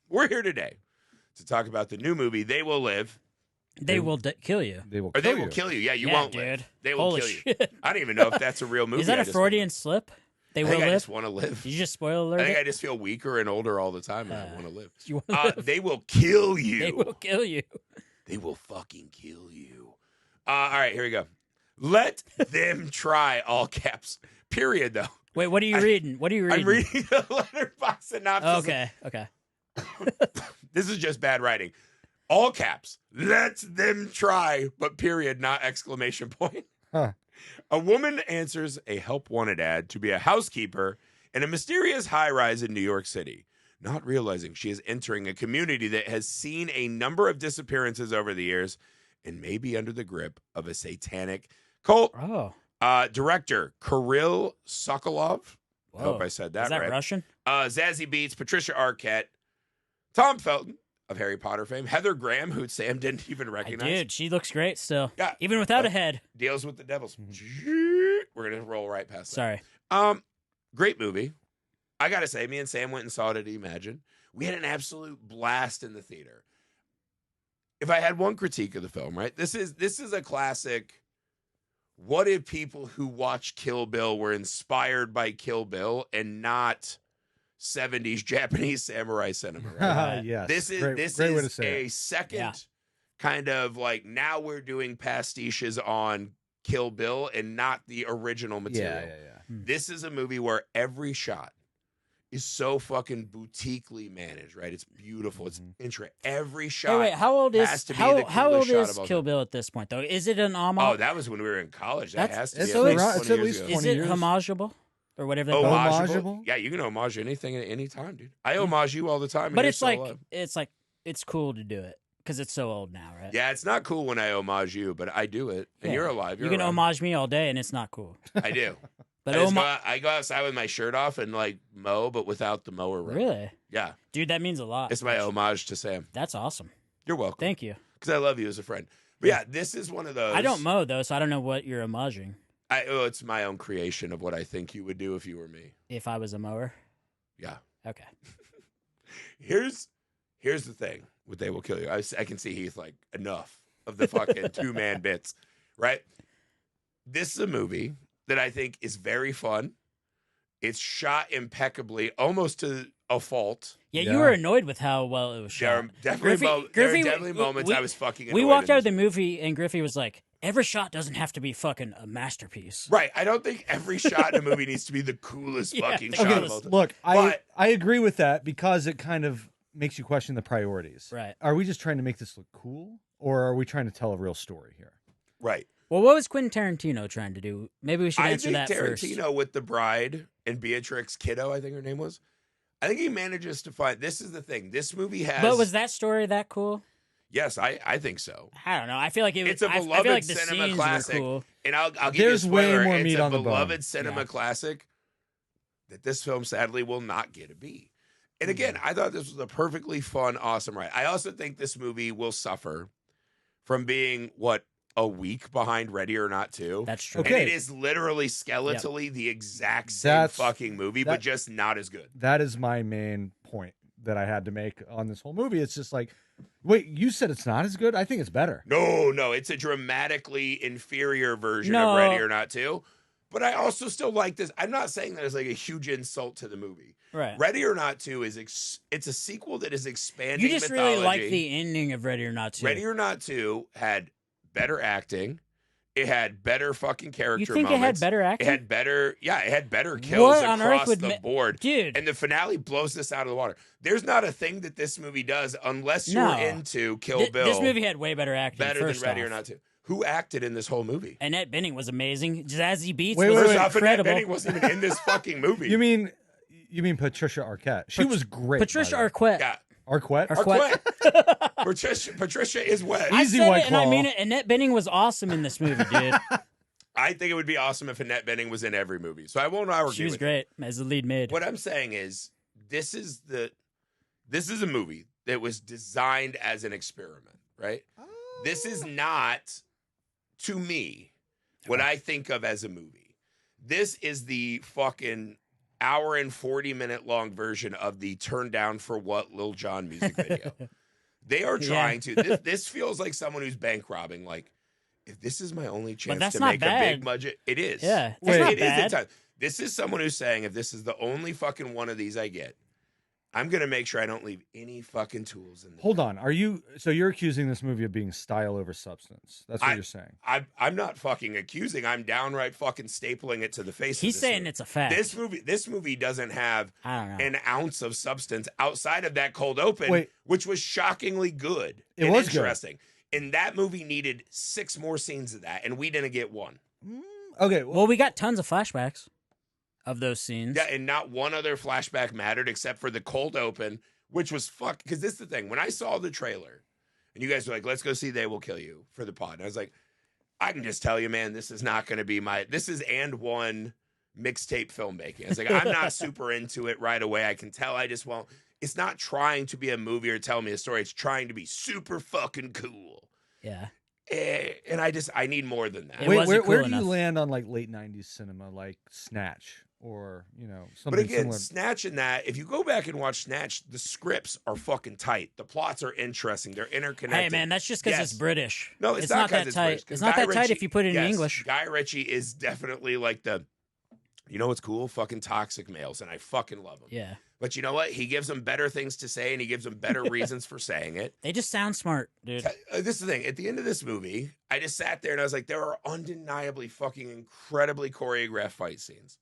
we're here today to talk about the new movie, They Will Live. They will kill you. They will Or kill they will you. kill you. Yeah, you Yeah, won't dude. live. They will Holy kill shit. you. I don't even know if that's a real movie. Is that I a just Freudian slip? They I will think I live? just want to live. Did you just spoil alert? I think it? I just feel weaker and older all the time, and I want to live. You wanna live? They will kill you. They will kill you. They will fucking kill you. All right, here we go. Let them try, all caps. Period, though. Wait, what are you reading? What are you reading? I'm reading the letterbox synopsis. Okay. This is just bad writing. All caps. Let them try, but period, not exclamation point. Huh. A woman answers a help wanted ad to be a housekeeper in a mysterious high rise in New York City, not realizing she is entering a community that has seen a number of disappearances over the years and may be under the grip of a satanic cult. Oh. Director Kirill Sokolov. I hope Whoa. I said that Is that right. Russian? Zazie Beetz, Patricia Arquette, Tom Felton of Harry Potter fame, Heather Graham, who Sam didn't even recognize. Dude, she looks great still. Yeah. Even without a head. Deals with the devils. We're gonna roll right past that. Sorry. Great movie. I gotta say, me and Sam went and saw it at Imagine. We had an absolute blast in the theater. If I had one critique of the film, right? This is a classic. What if people who watch Kill Bill were inspired by Kill Bill and not 70s Japanese samurai cinema? Right? Yes. This is great way to say a it. second kind of like, now we're doing pastiches on Kill Bill and not the original material. Yeah. This is a movie where every shot is so fucking boutiquely managed, right? It's beautiful. It's intricate. Every shot. Wait, how old has is to be how the how old coolest shot is of all Kill time. Bill at this point though? Is it an homage? Oh, that was when we were in college. That has to be It's at least around- 20 it's at years least ago. 20 Is it years. homageable or whatever they call it? Homageable? Yeah, you can homage anything at any time, dude. I homage you all the time. and But you're it's still like alive. it's cool to do it because it's so old now, right? Yeah, it's not cool when I homage you, but I do it, and Yeah. you're alive. You You're can around. homage me all day, and it's not cool. I do. But I go outside with my shirt off and like mow, but without the mower. Running. really, Yeah, dude, that means a lot. it's my homage to Sam. That's awesome. You're welcome. Thank you. Because I love you as a friend. But yeah, this is one of those. I don't mow though, so I don't know what you're homaging. It's my own creation of what I think you would do if you were me. If I was a mower, Yeah. okay. Here's the thing with They Will Kill You. I can see Heath like, enough of the fucking 2-man bits, right? This is a movie that I think is very fun. It's shot impeccably, almost to a fault. Yeah, Yeah. you were annoyed with how well it was There shot. are definitely, Griffey, moments I was fucking annoyed. We walked in out of this the movie, and Griffey was like, "Every shot doesn't have to be fucking a masterpiece." Right. I don't think every shot in a movie needs to be the coolest Yeah, fucking the shot Okay, of all time. look, But- I agree with that because it kind of makes you question the priorities. Right. Are we just trying to make this look cool, or are we trying to tell a real story here? Right. Well, what was Quentin Tarantino trying to do? Maybe we should I answer think that first. Tarantino with The Bride and Beatrix Kiddo, I think her name was. I think he manages to find. This is the thing. This movie has. But was that story that cool? Yes, I think so. I don't know. I feel like It's a I beloved feel like the cinema scenes classic. were cool. And I'll give There's you a way spoiler. more It's meat a on the bone. beloved cinema Yeah. classic that this film sadly will not get a B. And again, I thought this was a perfectly fun, awesome ride. I also think this movie will suffer from being a week behind Ready or Not 2. That's true. Okay. And it is literally skeletally the exact same That's- fucking movie, but just not as good. That is my main point that I had to make on this whole movie. It's just like, wait, you said it's not as good? I think it's better. No, it's a dramatically inferior version No. of Ready or Not 2. But I also still like this. I'm not saying that it's like a huge insult to the movie. Right. Ready or Not 2 is it's a sequel that is expanding You just mythology. really like the ending of Ready or Not 2. Ready or Not 2 had better acting. It had better fucking character You think moments. it had better acting? It had better kills What on across earth would the board. Dude. And the finale blows this out of the water. There's not a thing that this movie does unless you're No. into Kill Bill. This movie had way better acting. better than first Ready off. or Not 2. Who acted in this whole movie? Annette Bening was amazing. Zazie Beetz Wait, was wait, First wait. off, Annette incredible. Bening wasn't even in this fucking movie. You mean Patricia Arquette? She was great. Patricia by the way. Arquette. Yeah. Arquette? Arquette. Patricia is wet. I Easy said White it, and I Claw. mean it. Annette Bening was awesome in this movie, dude. I think it would be awesome if Annette Bening was in every movie. So I won't argue She was with great as the lead maid. What I'm saying is this is a movie that was designed as an experiment, right? This is not, to me, what I think of as a movie. This is the fucking hour and 40-minute long version of the Turn Down for What Lil Jon music video. They are trying to. This feels like someone who's bank robbing. Like, if this is my only chance to make a big budget, it is. Yeah, that's not bad. This is someone who's saying, if this is the only fucking one of these I get, I'm going to make sure I don't leave any fucking tools in there. Hold on. So you're accusing this movie of being style over substance. That's what you're saying. I'm not fucking accusing. I'm downright fucking stapling it to the face. He's saying it's a fact. This movie doesn't have an ounce of substance outside of that cold open, which was shockingly good. It was interesting. Good. And that movie needed 6 more scenes of that, and we didn't get one. Okay. Well, we got tons of flashbacks of those scenes. Yeah, and not one other flashback mattered except for the cold open, which was because this is the thing. When I saw the trailer, and you guys were like, let's go see They Will Kill You for the pod. And I was like, I can just tell you, man, this is not going to be this is and one mixtape filmmaking. I was like, I'm not super into it right away. I can tell I just won't. It's not trying to be a movie or tell me a story. It's trying to be super fucking cool. Yeah. And I need more than that. Wait, where do you land on like late 90s cinema, like Snatch or, something But again, similar? Snatch and that, if you go back and watch Snatch, the scripts are fucking tight. The plots are interesting. They're interconnected. Hey, man, that's just because it's British. No, it's not that tight. It's not that tight if you put it in English. Guy Ritchie is definitely like you know what's cool? Fucking toxic males, and I fucking love them. Yeah. But you know what? He gives them better things to say, and he gives them better reasons for saying it. They just sound smart, dude. This is the thing. At the end of this movie, I just sat there and I was like, there are undeniably fucking incredibly choreographed fight scenes.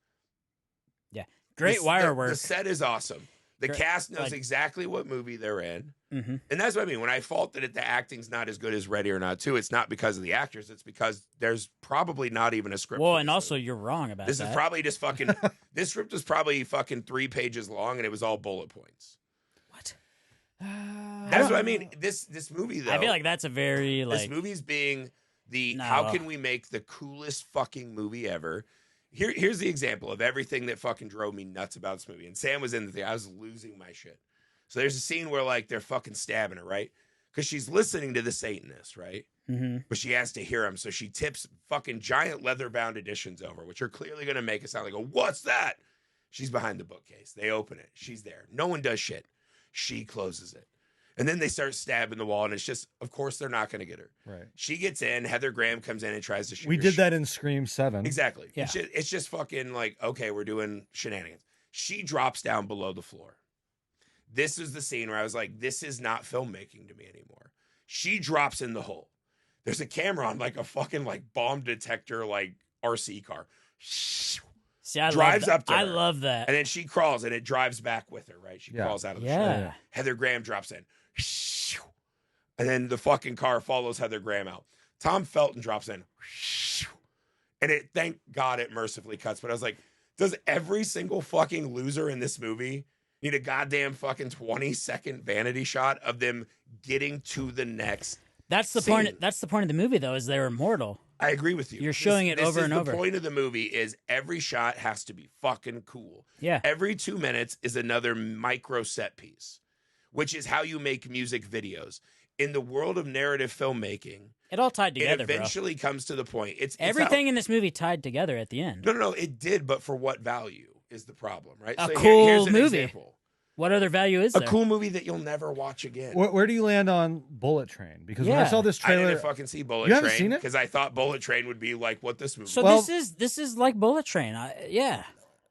Yeah. Great wire work. The set is awesome. The cast knows exactly what movie they're in. Mm-hmm. And that's what I mean. When I fault that the acting's not as good as Ready or Not 2, it's not because of the actors. It's because there's probably not even a script. Well, and also you're wrong about this. This is probably just fucking... This script was probably fucking 3 pages long, and it was all bullet points. What? That's what I mean. This movie, though... I feel like that's a very, This movie's being how can we make the coolest fucking movie ever? Here's the example of everything that fucking drove me nuts about this movie. And Sam was in the thing. I was losing my shit. So there's a scene where, like, they're fucking stabbing her, right? Because she's listening to the Satanist, right? Mm-hmm. But she has to hear him. So she tips fucking giant leather-bound editions over, which are clearly going to make it sound like, what's that? She's behind the bookcase. They open it. She's there. No one does shit. She closes it. And then they start stabbing the wall, and it's just, of course, they're not going to get her. Right. She gets in. Heather Graham comes in and tries to shoot her. We did that in Scream 7. Exactly. Yeah. It's just fucking like, okay, we're doing shenanigans. She drops down below the floor. This is the scene where I was like, this is not filmmaking to me anymore. She drops in the hole. There's a camera on like a fucking like bomb detector, like RC car. See, I drives up to her. I love that. And then she crawls and it drives back with her, right? She crawls out of the shot. Heather Graham drops in. And then the fucking car follows Heather Graham out. Tom Felton drops in. And thank God it mercifully cuts. But I was like, does every single fucking loser in this movie need a goddamn fucking 20-second vanity shot of them getting to the next That's the point. That's the point of the movie, though, is they're immortal. I agree with you. You're showing it over and over. The point of the movie is every shot has to be fucking cool. Yeah. Every 2 minutes is another micro set piece, which is how you make music videos. In the world of narrative filmmaking, it all tied together, it eventually comes to the point. It's everything in this movie tied together at the end. No, it did, but for what value is the problem, right? A cool here's an movie. Example. What other value is there? A cool movie that you'll never watch again. Where do you land on Bullet Train? Because when I saw this trailer, I didn't fucking see Bullet you Train. Haven't seen it? Because I thought Bullet Train would be like what this movie. So was. this is like Bullet Train. Yeah.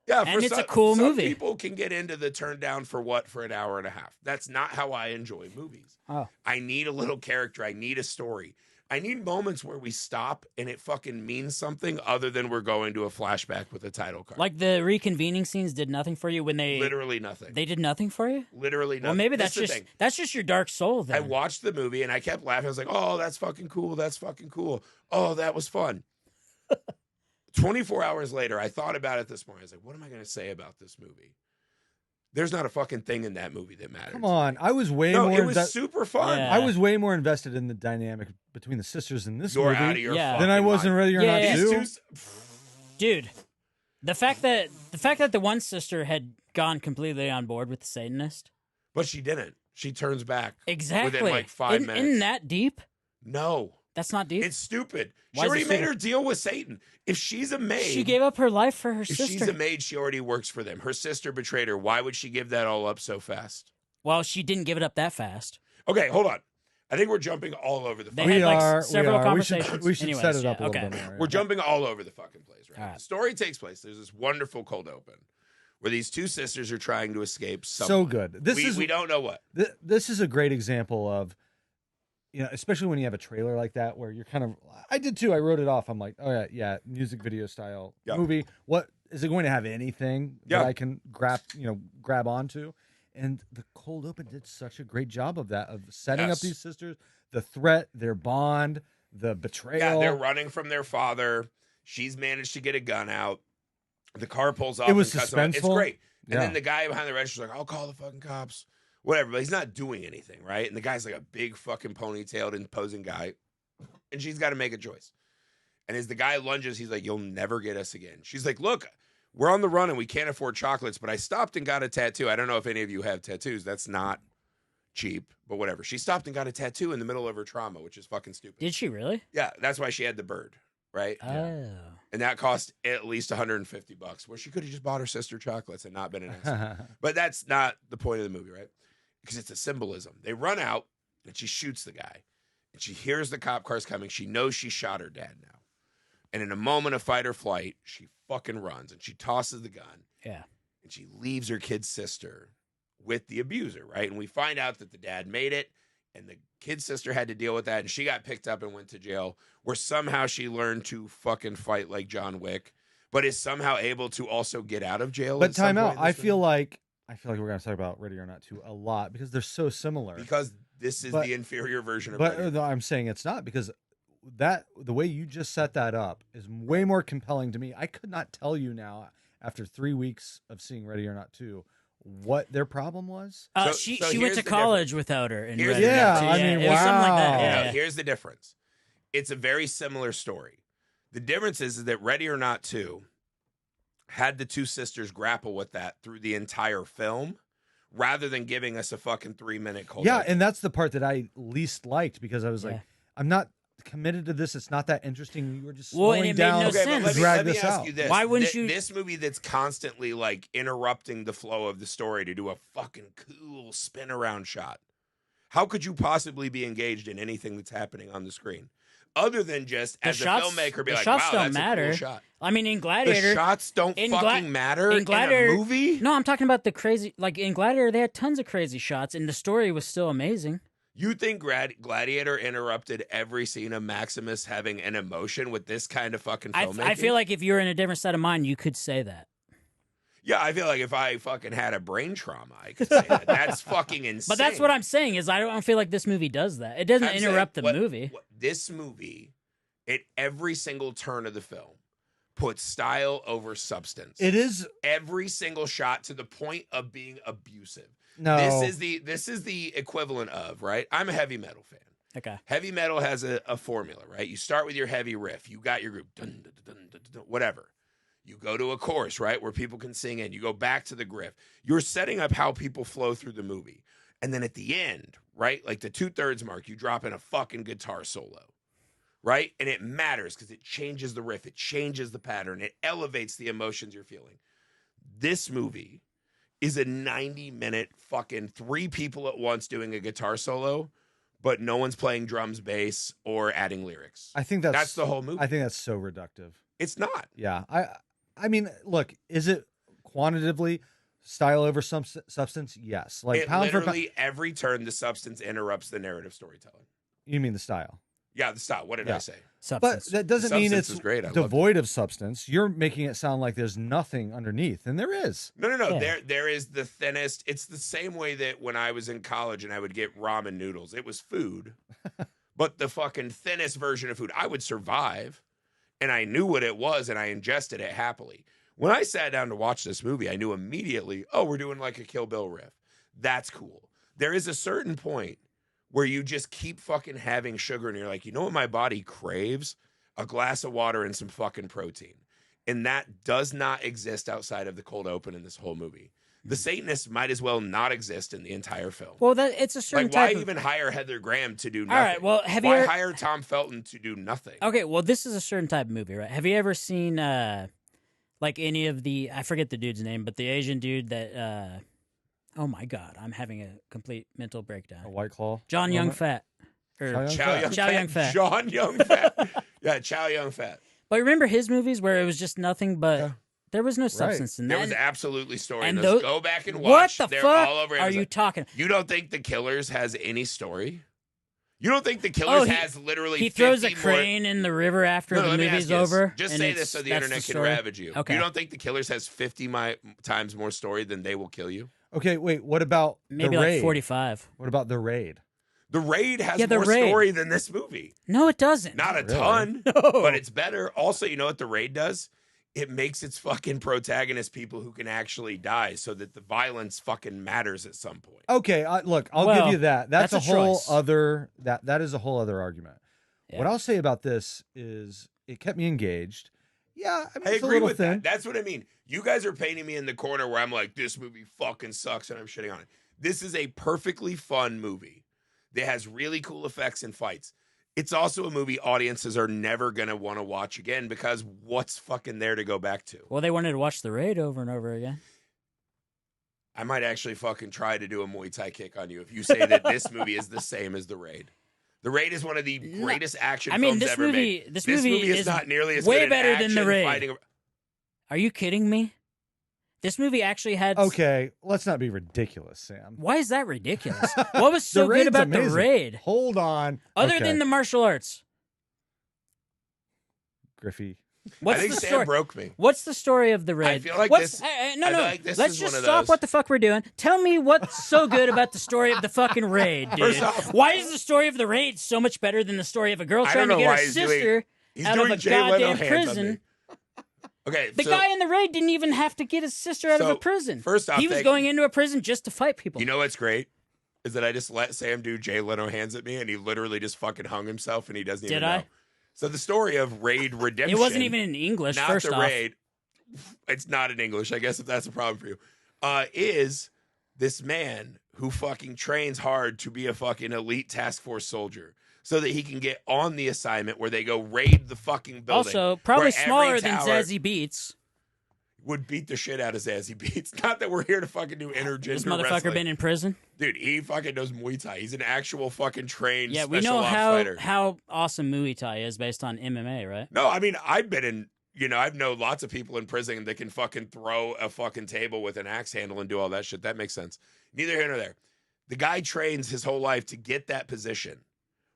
Yeah, and it's a cool movie. Some people can get into the turn down for what for an hour and a half. That's not how I enjoy movies. Oh. I need a little character. I need a story. I need moments where we stop and it fucking means something other than we're going to a flashback with a title card. Like the reconvening scenes did nothing for you when they literally nothing. They did nothing for you? Literally nothing. Well, maybe that's just your dark soul then. I watched the movie and I kept laughing. I was like, "Oh, that's fucking cool. That's fucking cool. Oh, that was fun." 24 hours later, I thought about it this morning. I was like, "What am I going to say about this movie?" There's not a fucking thing in that movie that matters. Come on, I was way more. It was super fun. Yeah. I was way more invested in the dynamic between the sisters in this movie out of your than I was in Ready or Not Yeah. 2. Dude, the fact that the one sister had gone completely on board with the Satanist, but she didn't. She turns back exactly within like 5 minutes. Isn't that deep? No, That's not deep. It's stupid. She Why is it already made stupid? her deal with Satan. If she's a maid, She gave up her life for her if sister. she's a maid, she already works for them. Her sister betrayed her. Why would she give that all up so fast? Well, she didn't give it up that fast. Okay, hold on. I think we're jumping all over the They fucking had like are, several we conversations. We should Anyways, set it up yeah, a little okay. bit more. We're jumping all over the fucking place, right? All right. The story takes place. There's this wonderful cold open where these two sisters are trying to escape So someone. good. We don't know what. This is a great example of, especially when you have a trailer like that where you're kind of. I did too. I wrote it off. I'm like, oh yeah, music video style movie. What is it going to have anything that I can grab onto? And the cold open did such a great job of that, of setting up these sisters, the threat, their bond, the betrayal. Yeah, they're running from their father. She's managed to get a gun out. The car pulls off. It was and cuts them out. suspenseful. It's great. And Yeah. then the guy behind the register is like, I'll call the fucking cops. Whatever. But he's not doing anything, right? And the guy's like a big fucking ponytailed imposing guy. And she's got to make a choice. And as the guy lunges, he's like, you'll never get us again. She's like, look, we're on the run and we can't afford chocolates, but I stopped and got a tattoo. I don't know if any of you have tattoos. That's not cheap, but whatever. She stopped and got a tattoo in the middle of her trauma, which is fucking stupid. Did she really? Yeah, that's why she had the bird, right? Oh. And that cost at least $150, where she could have just bought her sister chocolates and not been an asshole. But that's not the point of the movie, right? Because it's a symbolism. They run out and she shoots the guy. And she hears the cop cars coming. She knows she shot her dad now. And in a moment of fight or flight, she fucking runs and she tosses the gun. Yeah. And she leaves her kid's sister with the abuser, right? And we find out that the dad made it and the kid's sister had to deal with that. And she got picked up and went to jail, where somehow she learned to fucking fight like John Wick, but is somehow able to also get out of jail. But time out. I feel like we're going to talk about Ready or Not 2 a lot because they're so similar. Because this is the inferior version of But Ready. no, I'm saying it's not, because the way you just set that up is way more compelling to me. I could not tell you now, after 3 weeks of seeing Ready or Not 2, what their problem was. She here's went to the college difference. without her. And Here's read the it. difference. I mean, it was something like that. wow. Yeah. No, here's the difference. It's a very similar story. The difference is that Ready or Not 2 had the two sisters grapple with that through the entire film, rather than giving us a fucking 3-minute cold. Yeah, open. and that's the part that I least liked, because I was like, I'm not committed to this. It's not that interesting. You were just slowing and it made down no Okay, sense. but to drag let me this ask out. you this. Why wouldn't you- This movie that's constantly like interrupting the flow of the story to do a fucking cool spin around shot. How could you possibly be engaged in anything that's happening on the screen? Other than just The as shots- a filmmaker be the like, shots wow, don't that's a matter. cool shot. I mean, in Gladiator, The shots don't in fucking matter in Gladiator, a movie? No, I'm talking about the crazy. Like in Gladiator, they had tons of crazy shots, and the story was still amazing. You think Gladiator interrupted every scene of Maximus having an emotion with this kind of fucking filmmaking? I feel like if you were in a different state of mind, you could say that. Yeah, I feel like if I fucking had a brain trauma, I could say that. That's fucking insane. But that's what I'm saying is I don't feel like this movie does that. It doesn't I'm interrupt the saying movie. This movie, at every single turn of the film, puts style over substance. It is Every single shot, to the point of being abusive. no. This is the equivalent of, right? I'm a heavy metal fan. Okay. Heavy metal has a formula, right? You start with your heavy riff. You got your group, dun, dun, dun, dun, dun, dun, whatever. You go to a chorus, right, where people can sing in. You go back to the griff. You're setting up how people flow through the movie. And then at the end, right, like the 2/3 mark, you drop in a fucking guitar solo, right? And it matters because it changes the riff. It changes the pattern. It elevates the emotions you're feeling. This movie is a 90-minute fucking 3 people at once doing a guitar solo, but no one's playing drums, bass, or adding lyrics. I think That's the whole movie. I think that's so reductive. It's not. Yeah. I mean, look, is it quantitatively style over substance? Yes. Like It pound for pound. literally every turn, the substance interrupts the narrative storytelling. You mean the style? Yeah, the style. What did I say? But Substance. that doesn't mean Substance it's is great. I loved devoid of substance. You're making it sound like there's nothing underneath, and there is. No. Yeah. There is the thinnest. It's the same way that when I was in college and I would get ramen noodles. It was food, but the fucking thinnest version of food. I would survive, and I knew what it was, and I ingested it happily. When I sat down to watch this movie, I knew immediately, oh, we're doing like a Kill Bill riff. That's cool. There is a certain point where you just keep fucking having sugar, and you're like, you know what my body craves? A glass of water and some fucking protein. And that does not exist outside of the cold open in this whole movie. the Satanists might as well not exist in the entire film. Well, it's a certain Like, why type of... even hire Heather Graham to do nothing? All right, well, have you why ever... hire Tom Felton to do nothing? Okay, well, this is a certain type of movie, right? Have you ever seen, like, any of the... I forget the dude's name, but the Asian dude that... oh, my God. I'm having a complete mental breakdown. A White Claw. John Young Fat. Chow Chow Yun Fat. John Young Fat. Yeah, Chow Young Fat. But remember his movies where it was just nothing but... Yeah. There was no substance in that. There was absolutely story and in those. those- Go back and What watch. the They're fuck all over are you Amazon. talking? You don't think The Killers has any story? You don't think The Killers has literally He throws a 50 crane in the river after No, the let me movie's ask you this. over. Just and say this so the that's internet can story? ravage you. Okay. You don't think The Killers has 50 times more story than They Will Kill You? Okay, wait. What about Maybe the like Raid? 45. What about the Raid? The Raid has Yeah, The more Raid. story than this movie. No, it doesn't. Not a Really? ton, No. but it's better. Also, you know what The Raid does? It makes its fucking protagonist people who can actually die so that the violence fucking matters at some point. Okay, look, I'll Well, give you that. That's a that's a whole choice. other that is a whole other argument. Yeah. What I'll say about this is it kept me engaged. Yeah, I mean, I it's a agree little with thin. that. That's what I mean. You guys are painting me in the corner where I'm like, this movie fucking sucks and I'm shitting on it. This is a perfectly fun movie that has really cool effects and fights. It's also a movie audiences are never going to want to watch again because what's fucking there to go back to? Well, they wanted to watch The Raid over and over again. I might actually fucking try to do a Muay Thai kick on you if you say that this movie is the same as The Raid. The Raid is one of the greatest action films this ever movie, made. This movie is not nearly as way good at better than action The Raid. fighting. Are you kidding me? This movie actually had... Okay, let's not be ridiculous, Sam. Why is that ridiculous? What was so The good Raid's about amazing. The Raid? Hold on. Other Okay. than the martial arts. Griffey. What's I think the Sam story? broke me. What's the story of The Raid? I feel like What's, this- no, I no. feel like this Let's is just one of stop those- what the fuck we're doing. Tell me what's so good about the story of the fucking Raid, dude. First off- Why is the story of The Raid so much better than the story of a girl I trying don't to know get why her he's sister He's out of doing a Jay Leno goddamn hands on prison? me. Okay, The so guy in The Raid didn't even have to get his sister out of So, a prison. first off, he was thank- going into a prison just to fight people. you know what's great? Is that I just let Sam do Jay Leno hands at me and he literally just fucking hung himself and he doesn't even Did I? know. So the story of Raid Redemption. It wasn't even in English, not first the off. Raid. It's not in English, I guess if that's a problem for you. Is this man who fucking trains hard to be a fucking elite task force soldier so that he can get on the assignment where they go raid the fucking building. Also, probably where every smaller than tower Zazie Beetz. would beat the shit out of Zazie Beetz. Not that we're here to fucking do intergender This motherfucker wrestling. been in prison. Dude, he fucking knows Muay Thai. He's an actual fucking trained Yeah, we special know ops how fighter. how awesome Muay Thai is based on MMA, right? No, I mean, I've been in, I've known lots of people in prison that can fucking throw a fucking table with an axe handle and do all that shit. That makes sense. Neither here nor there. The guy trains his whole life to get that position.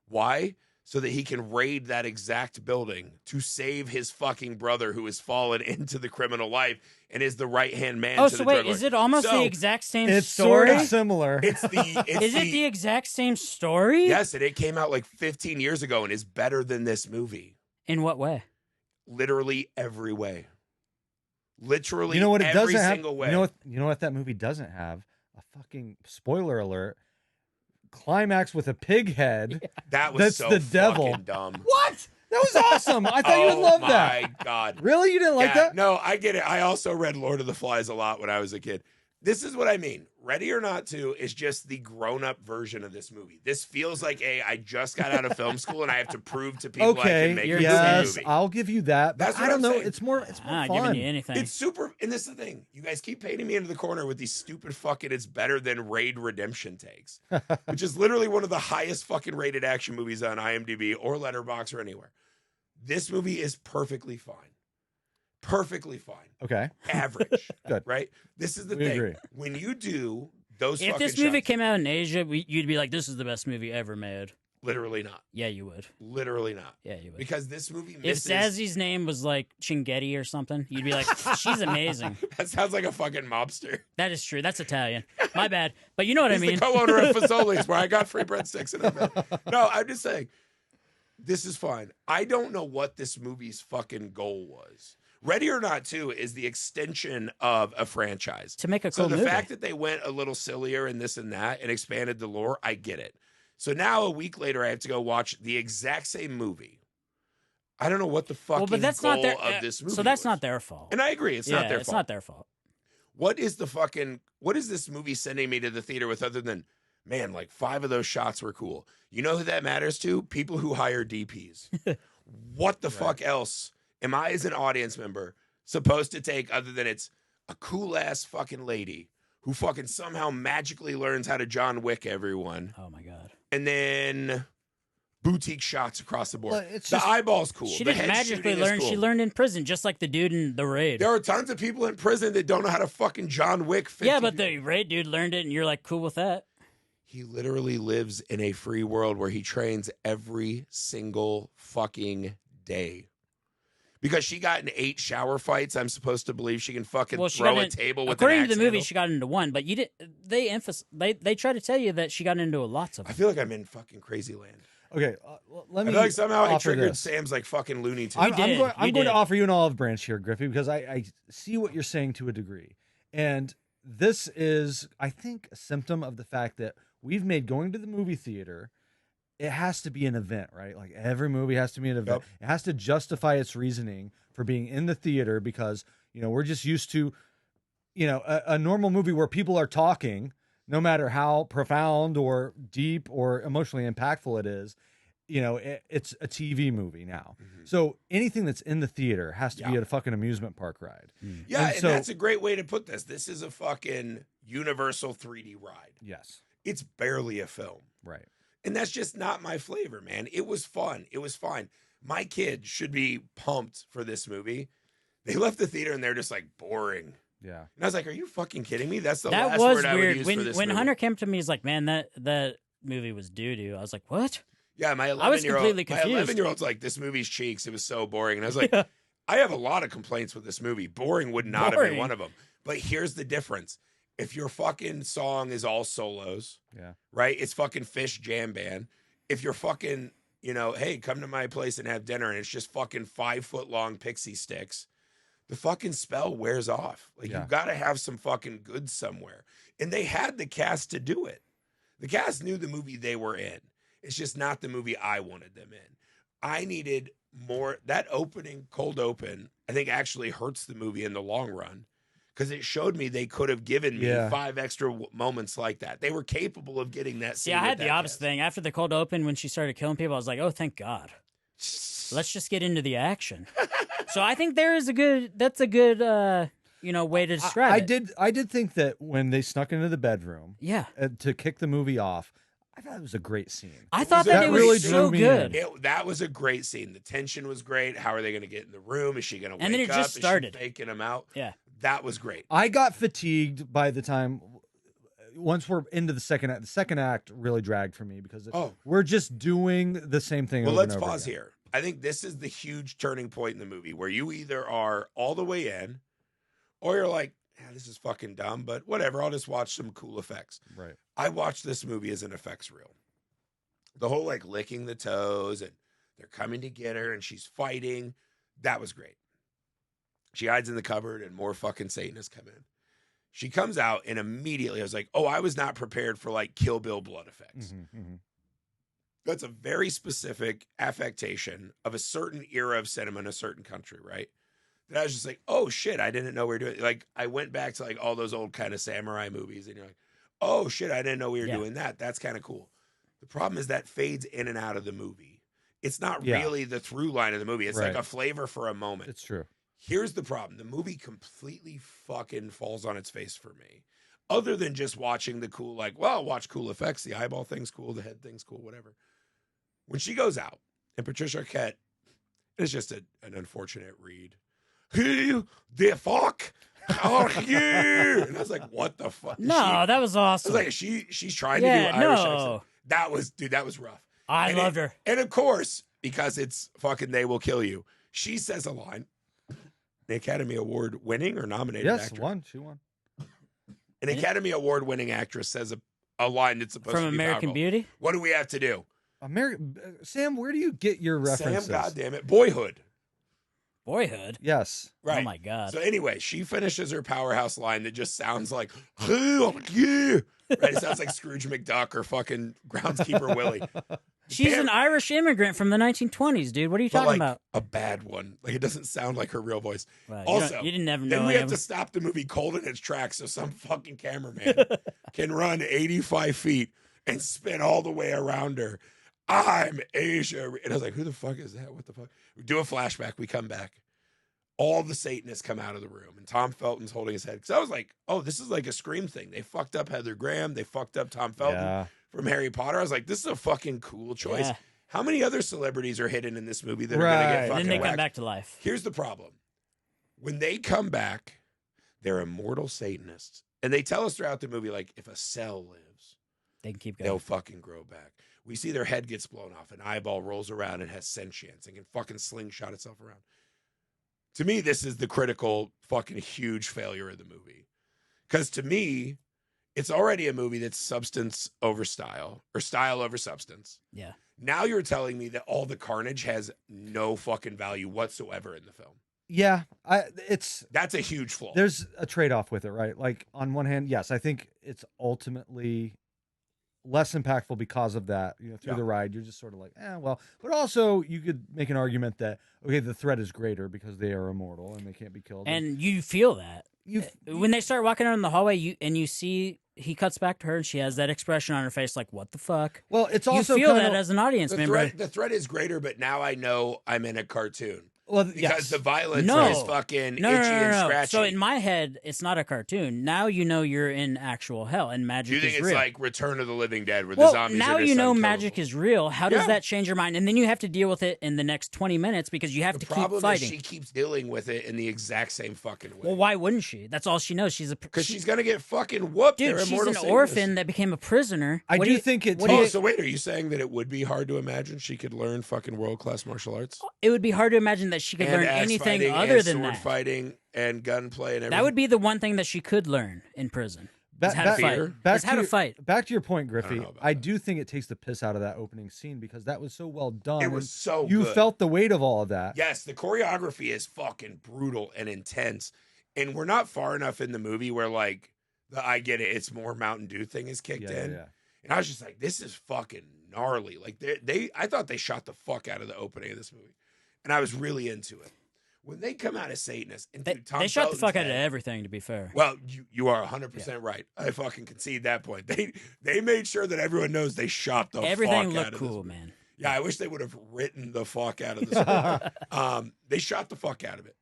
Why? So that he can raid that exact building to save his fucking brother who has fallen into the criminal life and is the right-hand man Oh, to so the wait, drug lord. is it almost So, the exact same It's story? sort of similar. It's the... It's Is it the exact same story? Yes, and it came out like 15 years ago and is better than this movie. In what way? Literally every way. Literally You know what it every doesn't have? single way. You know what that movie doesn't have? A fucking spoiler alert. Climax with a pig head. That was That's so the devil. fucking dumb. What? That was awesome. I thought you would love that. Oh my God. Really? You didn't like Yeah, that? No, I get it. I also read Lord of the Flies a lot when I was a kid. This is what I mean. Ready or Not 2 is just the grown-up version of this movie. This feels like I just got out of film school and I have to prove to people I Okay. can make you're a Yes, movie. I'll give you that. But That's what I don't I'm know. saying. It's more I'm not fun. giving you anything. It's super, and this is the thing. You guys keep painting me into the corner with these stupid fucking it's better than Raid Redemption takes, which is literally one of the highest fucking rated action movies on IMDb or Letterboxd or anywhere. This movie is perfectly fine. Perfectly fine. Okay. Average. Good. Right? This is the We thing. agree. When you do those if fucking this movie shots, came out in Asia, you'd be like, this is the best movie ever made. literally not. Yeah, you would. Literally not. Yeah, you would. Because this movie If misses. Zazie's name was like Chingetti or something, you'd be like, she's amazing. That sounds like a fucking mobster. That is true. That's Italian. My bad. But you know what He's I mean. the co-owner of Fazoli's, where I got free breadsticks in it. No, I'm just saying, this is fine. I don't know what this movie's fucking goal was. Ready or Not 2 is the extension of a franchise. To make a So cool the movie. fact that they went a little sillier and this and that and expanded the lore, I get it. So now a week later, I have to go watch the exact same movie. I don't know what the fucking well, but that's goal not their, of this movie So that's was. not their fault. And I agree, it's not their it's fault. not their fault. what is this movie sending me to the theater with other than, man, like 5 of those shots were cool. You know who that matters to? People who hire DPs. What the fuck else am I as an audience member supposed to take other than it's a cool ass fucking lady who fucking somehow magically learns how to John Wick everyone. Oh my God. And then boutique shots across the board. Well, it's the just, eyeball's cool. She The didn't head magically shooting is learn. cool. She learned in prison, just like the dude in the raid. There are tons of people in prison that don't know how to fucking John Wick. Yeah, but the raid dude learned it, and you're like cool with that. He literally lives in a free world where he trains every single fucking day. Because she got in 8 shower fights, I'm supposed to believe she can fucking throw a table with an according to axe the movie, handle. she got into 1, but you did. They try to tell you that she got into lots of I them. feel like I'm in fucking crazy land. okay, let me I feel like somehow I offer triggered this. Sam's like fucking Looney Tunes. I'm going did. to offer you an olive branch here, Griffey, because I see what you're saying to a degree. And this is, I think, a symptom of the fact that we've made going to the movie theater, it has to be an event, right? Like every movie has to be an event. Yep. It has to justify its reasoning for being in the theater because, we're just used to, a normal movie where people are talking, no matter how profound or deep or emotionally impactful it is, it's a TV movie now. Mm-hmm. So anything that's in the theater has to be a fucking amusement park ride. Yeah, and so, that's a great way to put this. This is a fucking universal 3D ride. yes, It's barely a film. right. And that's just not my flavor, man. It was fun. It was fine. My kids should be pumped for this movie. They left the theater and they're just like boring. Yeah. And I was like, are you fucking kidding me? That's the That last was word I would weird. use for this When movie. Hunter came to me, he's like, "Man, that movie was doo-doo." I was like, "What?" Yeah, my I was 11-year-old, completely confused. my 11-year-old's like, this movie's cheeks. It was so boring. And I was like, Yeah. I have a lot of complaints with this movie. Boring would not have been Boring. one of them. But here's the difference. If your fucking song is all solos, Yeah. right? It's fucking Fish jam band. If you're fucking, hey, come to my place and have dinner and it's just fucking 5-foot-long pixie sticks, the fucking spell wears off. Like, Yeah. you got to have some fucking goods somewhere. And they had the cast to do it. The cast knew the movie they were in. It's just not the movie I wanted them in. I needed more. That opening, cold open, I think actually hurts the movie in the long run because it showed me they could have given me 5 extra moments like that. They were capable of getting that scene. See, I with had the that opposite cast. thing. After the cold open, when she started killing people, I was like, "Oh, thank God. Let's just get into the action." So I think that's a good way to describe it. I did think that when they snuck into the bedroom Yeah. to kick the movie off, I thought it was a great scene. I thought was that a- it really was so drew me good. in. That was a great scene. The tension was great. How are they going to get in the room? Is she going to wake And then it up? just started. Is she faking him out? Yeah. That was great. I got fatigued by the time once we're into the second act. The second act really dragged for me because we're just doing the same thing. Well, over let's and over pause again. here. I think this is the huge turning point in the movie where you either are all the way in or you're like, this is fucking dumb, but whatever. I'll just watch some cool effects. Right. I watched this movie as an effects reel. The whole like licking the toes and they're coming to get her and she's fighting. That was great. She hides in the cupboard and more fucking Satanists come in. She comes out and immediately I was like, oh, I was not prepared for like Kill Bill blood effects. That's a very specific affectation of a certain era of cinema in a certain country, right? That I was just like, oh shit, I didn't know we were doing it. Like I went back to like all those old kind of samurai movies and you're like, oh shit, I didn't know we were doing that. That's kind of cool. The problem is that fades in and out of the movie. It's not really the through line of the movie. It's like a flavor for a moment. It's true. Here's the problem. The movie completely fucking falls on its face for me. Other than just watching the cool, like, well, I'll watch cool effects. The eyeball thing's cool. The head thing's cool, whatever. When she goes out and Patricia Arquette is just an unfortunate read. Who the fuck are you? And I was like, what the fuck? No, that was awesome. I was like, she's trying to do Irish accent. That was rough. I loved her. And of course, because it's fucking They Will Kill You, she says a line. The Academy Award winning or nominated actress. She won. An Academy Award winning actress says a line that's supposed From to be American powerful. Beauty? What do we have to do? Sam, where do you get your references? Sam, goddammit. Boyhood. Boyhood? Yes. Right. Oh my God. So anyway, she finishes her powerhouse line that just sounds like, yeah. Right? It sounds like Scrooge McDuck or fucking Groundskeeper Willie. She's an Irish immigrant from the 1920s, dude. What are you talking about? A bad one. Like, it doesn't sound like her real voice. Well, also, you didn't ever know. Then we have to stop the movie cold in its tracks so some fucking cameraman can run 85 feet and spin all the way around her. I'm Asia. And I was like, who the fuck is that? What the fuck? We do a flashback. We come back. All the Satanists come out of the room, and Tom Felton's holding his head. Because I was like, oh, this is like a Scream thing. They fucked up Heather Graham. They fucked up Tom Felton from Harry Potter. I was like, this is a fucking cool choice. Yeah. How many other celebrities are hidden in this movie that are going to get fucking And then they whacked? come back to life. Here's the problem. When they come back, they're immortal Satanists. And they tell us throughout the movie, like, if a cell lives, they can keep going. They'll fucking grow back. We see their head gets blown off, an eyeball rolls around and has sentience and can fucking slingshot itself around. To me, this is the critical fucking huge failure of the movie. Because to me, it's already a movie that's substance over style or style over substance. Yeah. Now you're telling me that all the carnage has no fucking value whatsoever in the film. Yeah, that's a huge flaw. There's a trade-off with it, right? Like, on one hand, yes, I think it's ultimately less impactful because of that. You know, through the ride, you're just sort of like, well. But also, you could make an argument that, okay, the threat is greater because they are immortal and they can't be killed. And you feel that. When they start walking around the hallway, you see he cuts back to her and she has that expression on her face like, what the fuck? Well, it's also you feel that as an audience member. The threat is greater, but now I know I'm in a cartoon. Well, because the violence is fucking itchy and scratchy. So in my head, it's not a cartoon. Now you know you're in actual hell and magic is real. Do you think it's like Return of the Living Dead where the zombies now are you know unkillable? magic is real. How does that change your mind? And then you have to deal with it in the next 20 minutes because you have to keep fighting. The problem is she keeps dealing with it in the exact same fucking way. Well, why wouldn't she? That's all she knows. Because she's going to get fucking whooped. Dude, she's an orphan that became a prisoner. I do think it's... So wait, are you saying that it would be hard to imagine she could learn fucking world-class martial arts? It would be hard to imagine that she could learn anything other than sword that. Fighting and gunplay and everything. That would be the one thing that she could learn in prison. How to fight. Back to your point, Griffey. I do think it takes the piss out of that opening scene because that was so well done. It was so you good. felt the weight of all of that. Yes, the choreography is fucking brutal and intense. And we're not far enough in the movie where like the I get it, it's more Mountain Dew thing is kicked in. Yeah. And I was just like, this is fucking gnarly. Like I thought they shot the fuck out of the opening of this movie. And I was really into it. When they come out as Satanists, and they shot the fuck out of everything. To be fair, well, you are 100% right. I fucking concede that point. They made sure that everyone knows they shot the everything fuck looked out of cool, this man. Yeah, I wish they would have written the fuck out of this. They shot the fuck out of it.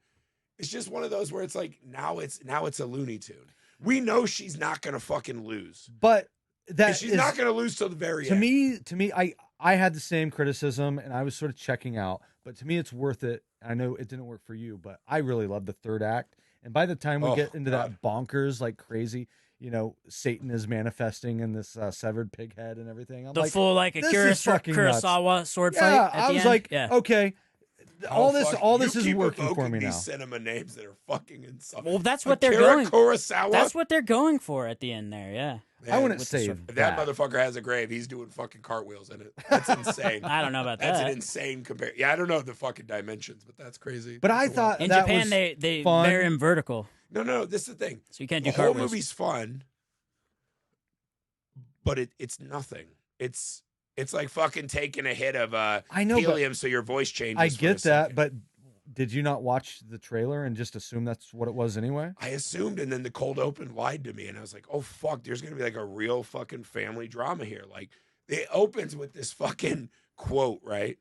It's just one of those where it's like now it's a Looney Tune. We know she's not gonna fucking lose, but she's not gonna lose till the very end. To me, I had the same criticism, and I was sort of checking out. But to me, it's worth it. I know it didn't work for you, but I really love the third act. And by the time we get into that bonkers, like crazy, Satan is manifesting in this severed pig head and everything. I'm like, full like a Kurosawa sword fight. Yeah, I was like, okay, all this is working for me now. These cinema names that are fucking insufferable. Well, that's what they're going. Kurosawa. That's what they're going for at the end there. Yeah. Man, I wouldn't say if that motherfucker has a grave, he's doing fucking cartwheels in it. That's insane. I don't know about that's that. That's an insane compare. Yeah, I don't know the fucking dimensions, but that's crazy. But I thought in Japan they're in vertical. No, this is the thing. So you can't do the whole cartwheels. movie's fun, but it's nothing. It's like fucking taking a hit of helium so your voice changes. I get that, but did you not watch the trailer and just assume that's what it was anyway? I assumed, and then the cold open lied to me, and I was like, oh, fuck, there's going to be like a real fucking family drama here. Like, it opens with this fucking quote, right?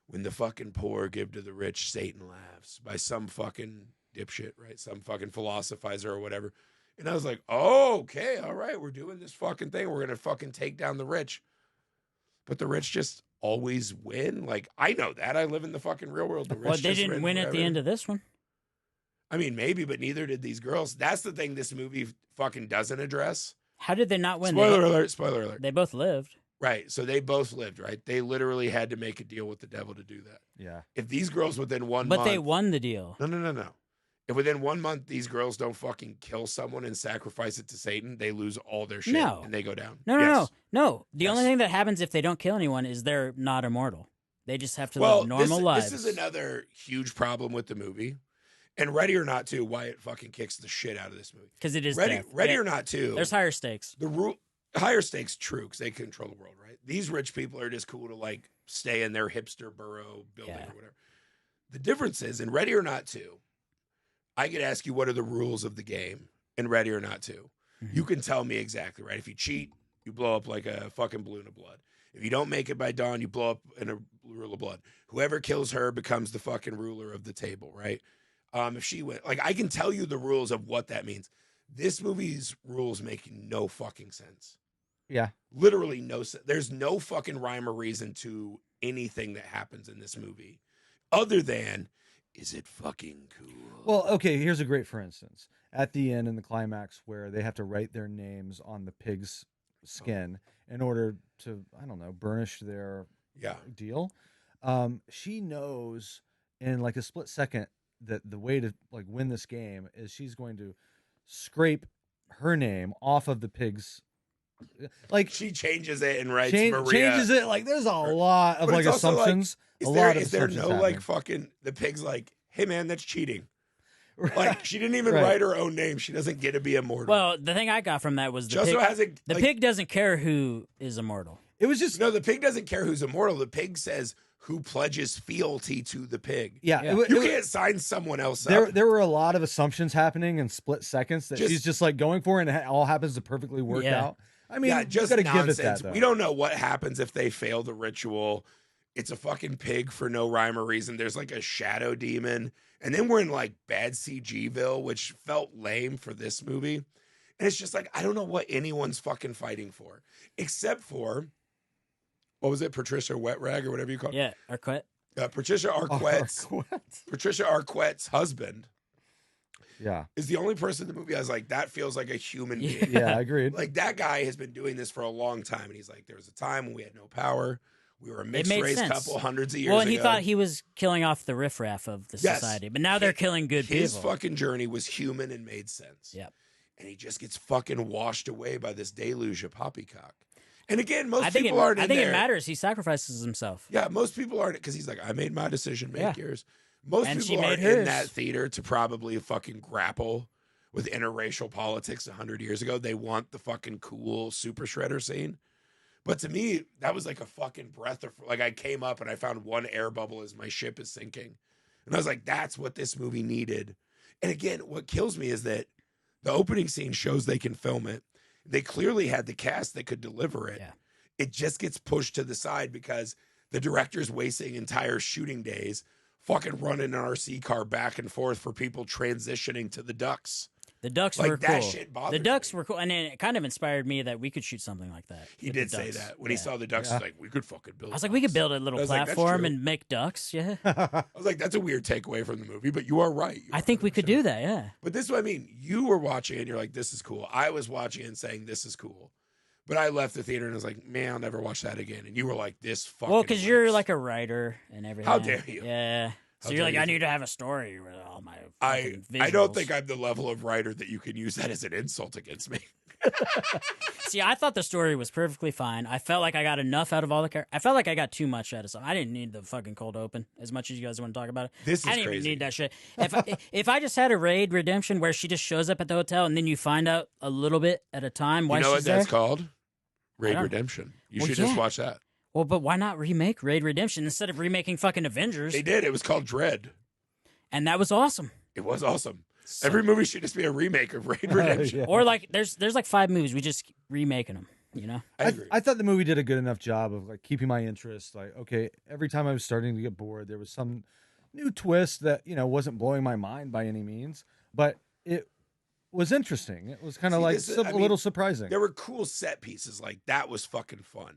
When the fucking poor give to the rich, Satan laughs, by some fucking dipshit, right? Some fucking philosophizer or whatever. And I was like, oh, okay, all right, we're doing this fucking thing. We're going to fucking take down the rich. But the rich just always win. Like, I know that. I live in the fucking real world. Well, they didn't win at the end of this one. I mean, maybe, but neither did these girls. That's the thing this movie fucking doesn't address. How did they not win? Spoiler alert. They both lived. Right. So they both lived, right? They literally had to make a deal with the devil to do that. Yeah. If these girls within 1 month. But they won the deal. No. If within 1 month these girls don't fucking kill someone and sacrifice it to Satan, they lose all their shit and they go down. No. The only thing that happens if they don't kill anyone is they're not immortal. They just have to live normal lives. This is another huge problem with the movie. And Ready or Not 2, why it fucking kicks the shit out of this movie. Because it is Ready or Not 2. There's higher stakes. The rule. higher stakes, true, because they control the world, right? These rich people are just cool to like stay in their hipster borough building or whatever. The difference is in Ready or Not 2, I could ask you what are the rules of the game in Ready or Not 2. Mm-hmm. You can tell me exactly, right? If you cheat, you blow up like a fucking balloon of blood. If you don't make it by dawn, you blow up in a rule of blood. Whoever kills her becomes the fucking ruler of the table, right? If she went, like, I can tell you the rules of what that means. This movie's rules make no fucking sense. Yeah. Literally no sense. There's no fucking rhyme or reason to anything that happens in this movie other than, is it fucking cool? Well, okay, here's a great for instance. At the end in the climax where they have to write their names on the pig's skin in order to, I don't know, burnish their deal. She knows in like a split second that the way to like win this game is she's going to scrape her name off of the pig's, like she changes it and writes Maria. Changes it, like there's a lot of like assumptions. Like, is there no like fucking the pig's like, hey man, that's cheating. Right. Like she didn't even write her own name. She doesn't get to be immortal. Well, the thing I got from that was the pig doesn't care who is immortal. It was just the pig doesn't care who's immortal. The pig says who pledges fealty to the pig. Yeah. You can't sign someone else up. There were a lot of assumptions happening in split seconds that she's just like going for, and it all happens to perfectly work out. I mean, just gotta nonsense. give it that, though. We don't know what happens if they fail the ritual. It's a fucking pig for no rhyme or reason. There's like a shadow demon. And then we're in like bad CGville, which felt lame for this movie. And it's just like, I don't know what anyone's fucking fighting for. Except for, what was it? Patricia Wet Rag or whatever you call it? Yeah, Arquette. Patricia Arquette's husband. Yeah. Is the only person in the movie I was like, that feels like a human being. Yeah, I agreed. Like that guy has been doing this for a long time. And he's like, there was a time when we had no power. We were a mixed race couple hundreds of years ago. Well, and he thought he was killing off the riffraff of the society, but now they're killing good people. His fucking journey was human and made sense. Yep. And he just gets fucking washed away by this deluge of poppycock. And again, most people aren't in there. I think it matters. He sacrifices himself. Yeah, most people aren't, because he's like, I made my decision, make yours. Most and people aren't in that theater to probably fucking grapple with interracial politics 100 years ago. They want the fucking cool super shredder scene. But to me, that was like a fucking breath of, like, I came up and I found one air bubble as my ship is sinking. And I was like, that's what this movie needed. And again, what kills me is that the opening scene shows they can film it. They clearly had the cast that could deliver it. Yeah. It just gets pushed to the side because the director's wasting entire shooting days fucking running an RC car back and forth for people transitioning to the ducks. The ducks like, were that cool. Shit bothered the ducks me. were cool, and it kind of inspired me that we could shoot something like that. He did say that when he saw the ducks. He's like, "We could fucking build." I was like, "We could build a little platform and make ducks." Yeah. I was like, "That's a weird takeaway from the movie," but you are right. I think we could do that. Yeah. But this is what I mean. You were watching and you're like, "This is cool." I was watching and saying, "This is cool," but I left the theater and was like, "Man, I'll never watch that again." And you were like, "This fucking." Well, because you're like a writer and everything. How dare you? Yeah. So you're like, I need to have a story with all my I visuals. don't think I'm the level of writer that you can use that as an insult against me. See, I thought the story was perfectly fine. I felt like I got enough out of all the characters. I felt like I got too much out of something. I didn't need the fucking cold open as much as you guys want to talk about it. This is I didn't crazy. even need that shit. If I just had a raid redemption where she just shows up at the hotel and then you find out a little bit at a time why you know she's what that's there? Called? Raid Redemption. You should just watch that. Well, but why not remake Raid Redemption instead of remaking fucking Avengers? They did. It was called Dread. And that was awesome. It was awesome. So, every movie should just be a remake of Raid Redemption. Or like there's like 5 movies, we just remaking them, you know? I agree. I thought the movie did a good enough job of like keeping my interest. Like, okay, every time I was starting to get bored, there was some new twist that, you know, wasn't blowing my mind by any means, but it was interesting. It was kind of like a little surprising. There were cool set pieces. Like, that was fucking fun.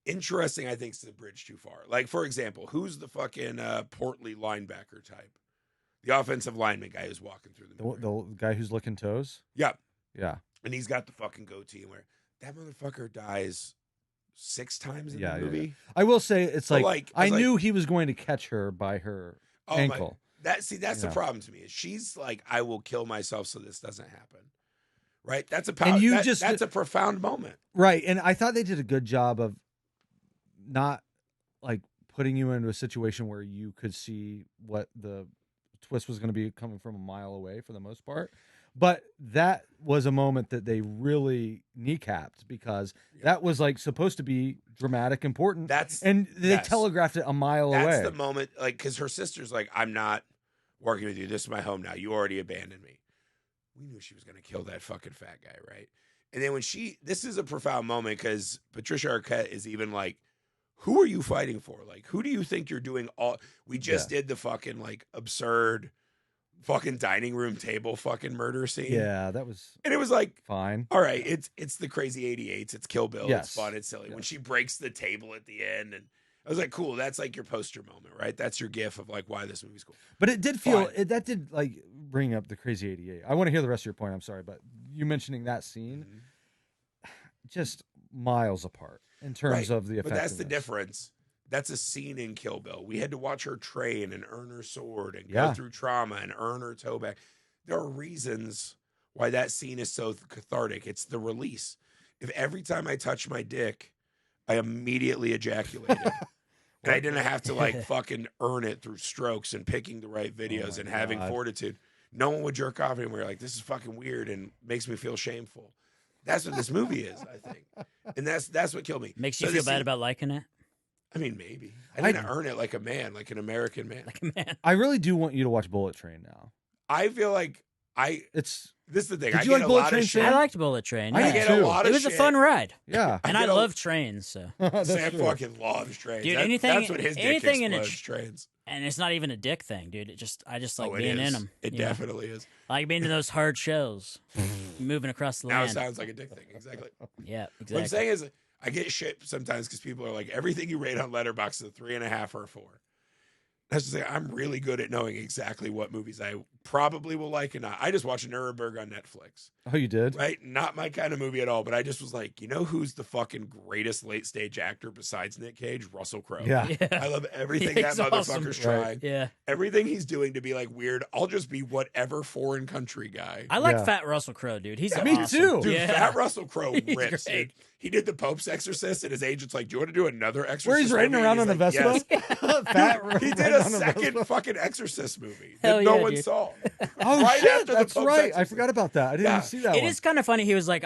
Interesting, I think, is the bridge too far. Like, for example, who's the fucking portly linebacker type? The offensive lineman guy who's walking through the movie. The guy who's licking toes? Yeah. Yeah. And he's got the fucking goatee and where that motherfucker dies 6 times in the movie. Yeah. I will say it's like I knew he was going to catch her by her ankle. That's the problem to me. Is she's like, I will kill myself so this doesn't happen. Right? That's a that's a profound moment. Right. And I thought they did a good job of not like putting you into a situation where you could see what the twist was going to be coming from a mile away for the most part. But that was a moment that they really kneecapped because that was like supposed to be dramatic, important. And they telegraphed it a mile away. That's the moment, like, because her sister's like, I'm not working with you. This is my home now. You already abandoned me. We knew she was going to kill that fucking fat guy, right? And then when this is a profound moment because Patricia Arquette is even like, who are you fighting for? Like, who do you think you're doing all? We just did the fucking like absurd fucking dining room table fucking murder scene. Yeah, that was. And it was like, fine. All right, it's the crazy 88s. It's Kill Bill. Yes. It's fun. It's silly. When she breaks the table at the end, and I was like, cool. That's like your poster moment, right? That's your gif of like why this movie's cool. But it did feel that did like bring up the crazy 88. I want to hear the rest of your point. I'm sorry, but you mentioning that scene, just miles apart in terms of the effectiveness. But that's the difference. That's a scene in Kill Bill. We had to watch her train and earn her sword and go through trauma and earn her toe back. There are reasons why that scene is so cathartic. It's the release. If every time I touch my dick, I immediately ejaculated. And I didn't have to like fucking earn it through strokes and picking the right videos and having fortitude. No one would jerk off anymore. Like, this is fucking weird and makes me feel shameful. That's what this movie is, I think. And that's what killed me. Makes you feel bad about liking it? I mean, maybe. I didn't earn it like a man, like an American man. Like a man. I really do want you to watch Bullet Train now. I feel like this is the thing. Did I you get like a Bullet lot Train, of shit. Sam? I liked Bullet Train. I get a lot of It was shit. a fun ride. Yeah. And I love trains, so. Sam fucking loves trains. Dude, that's what his dick anything explodes, in trains. And it's not even a dick thing, dude. I just like being in them. It definitely is. I like being in those hard shows, moving across the Now land. it sounds like a dick thing. Exactly. Yeah, exactly. What I'm saying is, I get shit sometimes because people are like, everything you rate on Letterboxd is a 3.5 or a 4. I was just saying, I'm really good at knowing exactly what movies I probably will like and not. I just watched Nuremberg on Netflix. Oh, you did? Right? Not my kind of movie at all, but I just was like, you know who's the fucking greatest late stage actor besides Nick Cage? Russell Crowe. Yeah. I love everything that motherfucker's trying. Right. Yeah. Everything he's doing to be like weird. I'll just be whatever foreign country guy. I like Fat Russell Crowe, dude. He's me awesome. too. Dude, Yeah. Fat Russell Crowe He's rips, great. dude. He did the Pope's Exorcist, and his agent's like, do you want to do another Exorcist? Where he's riding movie? around And on a he's like, Vespa? yes. He did a second fucking Exorcist movie Hell that no yeah, one dude. saw. Oh, Right shit. after the That's Pope's right. I Exorcist. forgot about that. I didn't even see that It one. is kind of funny. He was like,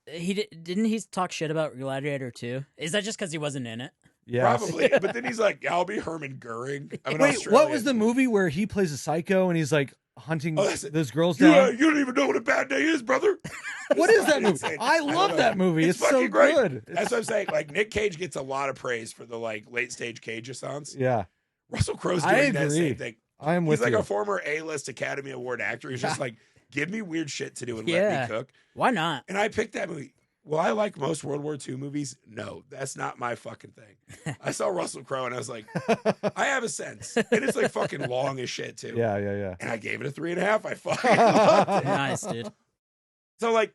didn't he talk shit about Gladiator 2? Is that just because he wasn't in it? Yeah. Probably. But then he's like, yeah, I'll be Herman Goering. I'm an Wait, Australian. what was the movie where he plays a psycho and he's like hunting those girls down? You don't even know what a bad day is, brother. What is that fucking movie? insane. I love that movie. It's so fucking great. good. That's what I'm saying. Like, Nick Cage gets a lot of praise for the like late stage Cage-a-thons. Yeah. Russell Crowe's I doing that agree. same thing. I am He's with like you. a former A-list Academy Award actor. He's just like, give me weird shit to do and let Yeah. me cook. Why not? And I picked that movie. Well, I like most World War II movies. No, that's not my fucking thing. I saw Russell Crowe and I was like, I have a sense. And it's like fucking long as shit too. Yeah, yeah, yeah. And I gave it a 3.5. I fucking loved it. Nice, dude. So like,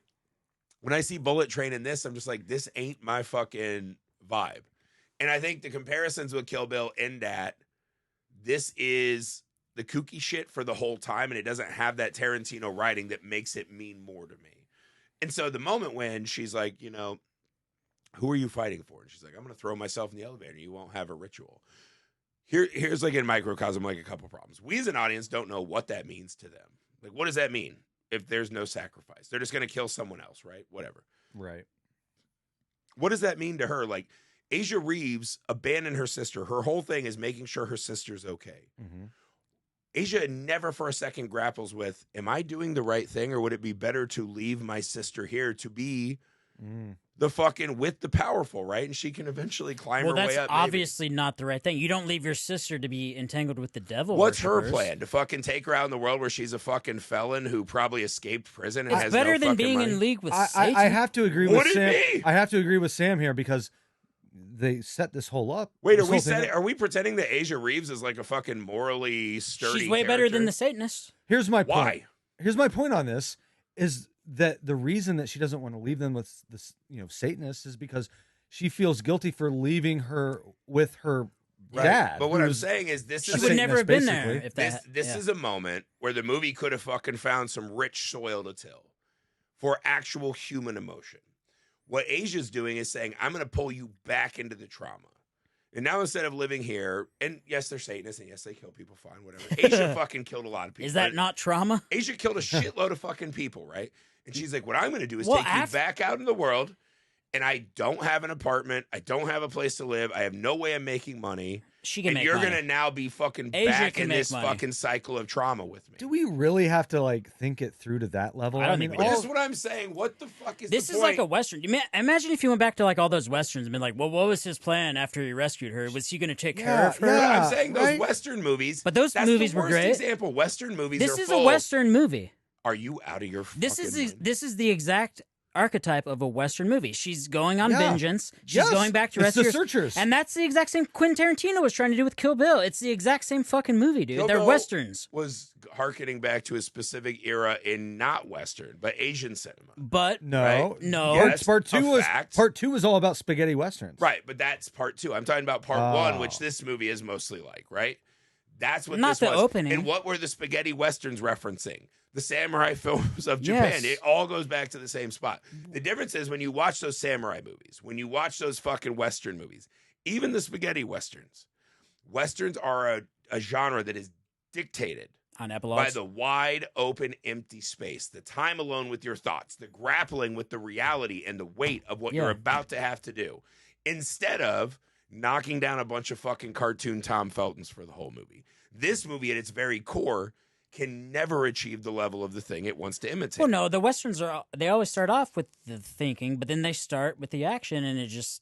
when I see Bullet Train in this, I'm just like, this ain't my fucking vibe. And I think the comparisons with Kill Bill end at, this is the kooky shit for the whole time, and it doesn't have that Tarantino writing that makes it mean more to me. And so the moment when she's like, you know, who are you fighting for? And she's like, I'm going to throw myself in the elevator. You won't have a ritual. Here's like in microcosm, like a couple problems. We as an audience don't know what that means to them. Like, what does that mean if there's no sacrifice? They're just going to kill someone else, right? Whatever. Right. What does that mean to her? Like, Asia Reeves abandoned her sister. Her whole thing is making sure her sister's okay. Mm-hmm. Asia never for a second grapples with, am I doing the right thing, or would it be better to leave my sister here to be the fucking with the powerful, right? And she can eventually climb her way up. Well, that's obviously not the right thing. You don't leave your sister to be entangled with the devil. What's her worshippers. plan? To fucking take her out in the world where she's a fucking felon who probably escaped prison and It's has better no than fucking being money? in league with Satan. I have to agree with Would it Sam. be? I have to agree with Sam here because they set this whole up. Wait, this whole thing up. are we pretending that Asia Reeves is like a fucking morally sturdy She's way better character? than the Satanist. Here's my point. Why? Here's my point on this is that the reason that she doesn't want to leave them with this, Satanist is because she feels guilty for leaving her with her dad. But what I'm who's saying is this She is would never have been there basically. if that. this is a moment where the movie could have fucking found some rich soil to till for actual human emotion. What Asia's doing is saying, I'm going to pull you back into the trauma. And now instead of living here, and yes, they're Satanists, and yes, they kill people, fine, whatever. Asia fucking killed a lot of people. Is that not trauma? Asia killed a shitload of fucking people, right? And she's like, what I'm going to do is take you back out in the world, and I don't have an apartment. I don't have a place to live. I have no way of making money. She can and make you're money. going to now be fucking Asia back can in make this money. fucking cycle of trauma with me. Do we really have to like think it through to that level? I don't think we But do. this is what I'm saying. What the fuck is This the is point? like a Western. Imagine if you went back to like all those Westerns and been like, well, what was his plan after he rescued her? Was he going to take care of her? Yeah. I'm saying those right? Western movies. But those that's movies the were worst great. example. Western movies This are is full. a Western movie. Are you out of your fucking This is mind? this is the exact archetype of a Western movie. She's going on Yeah. vengeance. She's Yes. going back to It's rescue the her- Searchers. And that's the exact same Quentin Tarantino was trying to do with Kill Bill. It's the exact same fucking movie, dude. Kill They're Bill Westerns. Was harkening back to a specific era in not Western, but Asian cinema. But No, Right? No. Yeah, that's Part a two was fact. part two was all about spaghetti westerns. Right, but that's part two. I'm talking about part Oh. one, which this movie is mostly like, right? That's what Not this the was. opening. And what were the spaghetti westerns referencing? The samurai films of Japan. Yes. It all goes back to the same spot. The difference is when you watch those samurai movies, when you watch those fucking western movies, even the spaghetti westerns, westerns are a genre that is dictated on by epilogues. the wide open empty space, the time alone with your thoughts, the grappling with the reality and the weight of what you're Yeah. about to have to do, instead of knocking down a bunch of fucking cartoon Tom Feltons for the whole movie. This movie at its very core can never achieve the level of the thing it wants to imitate. Well, no, the Westerns they always start off with the thinking, but then they start with the action, and it just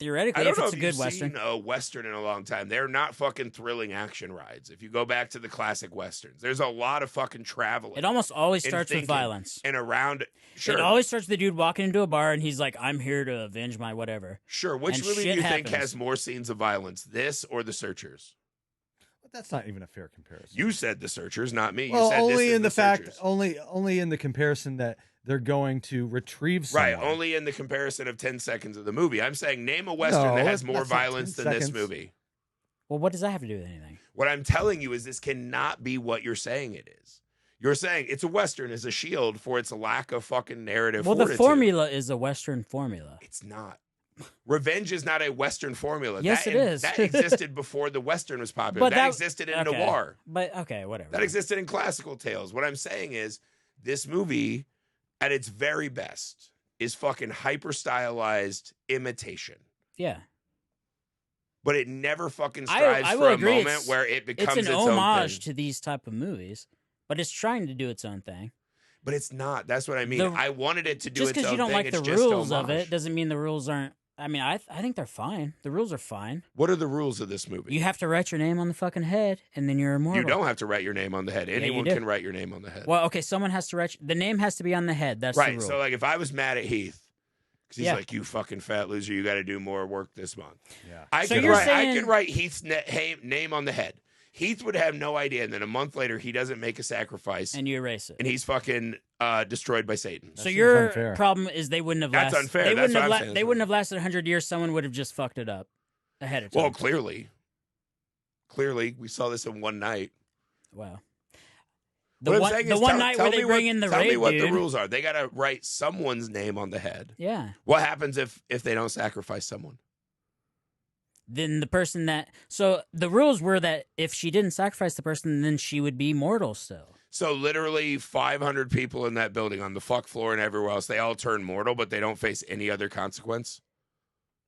I theoretically, don't if know it's if a good you've Western. seen a Western in a long time. They're not fucking thrilling action rides. If you go back to the classic Westerns, there's a lot of fucking traveling. It almost always and starts with thinking violence. and around. Sure, It always starts with the dude walking into a bar, and he's like, "I'm here to avenge my whatever." sure. Which and movie do shit you think happens. has more scenes of violence, this or The Searchers? But that's not even a fair comparison. You said The Searchers, not me. well, you said only this is in the fact, Searchers. only in the comparison that they're going to retrieve someone. Right, only in the comparison of 10 seconds of the movie. I'm saying name a Western No, that has more that's not 10 violence than this seconds. movie. Well, what does that have to do with anything? What I'm telling you is this cannot be what you're saying it is. You're saying it's a Western as a shield for its lack of fucking narrative Well, the fortitude. formula is a Western formula. It's not. Revenge is not a Western formula. Yes, that, it is. That existed before the Western was popular. But that existed in okay. noir. But okay, whatever. That existed in classical tales. What I'm saying is this movie, at its very best, is fucking hyper stylized imitation. Yeah, But it never fucking I strives will for a agree, moment it's- where it becomes it's an its own homage thing. to these type of movies, but it's trying to do its own thing. But it's not. That's what I mean. The- I wanted it to do Just its because own you don't thing. like It's the just rules of homage. it doesn't mean the rules aren't. I mean, I think they're fine. The rules are fine. What are the rules of this movie? You have to write your name on the fucking head, and then you're immortal. You don't have to write your name on the head. you Anyone do. can write your name on the head. Well, okay, someone has to write. The name has to be on the head. That's the Right. rule. So, like, if I was mad at Heath, because he's Yeah. like, "You fucking fat loser, you got to do more work this month." Yeah. I So can you're write. I saying- can write Heath's name on the head. Heath would have no idea, and then a month later, he doesn't make a sacrifice, and you erase it. and he's fucking destroyed by Satan. So seems your unfair. problem is they wouldn't have That's lasted. unfair. They That's wouldn't what have. I'm saying. They wouldn't have lasted 100 years. Someone would have just fucked it up ahead of time. Well, clearly, we saw this in one night. Wow. What I'm saying The is one tell- night tell where they me bring what- in the Tell raid me what dude. the rules are. They got to write someone's name on the head. Yeah. What happens if they don't sacrifice someone? Then the person that so the rules were that if she didn't sacrifice the person, then she would be mortal still. So literally 500 people in that building on the fuck floor and everywhere else, they all turn mortal, but they don't face any other consequence.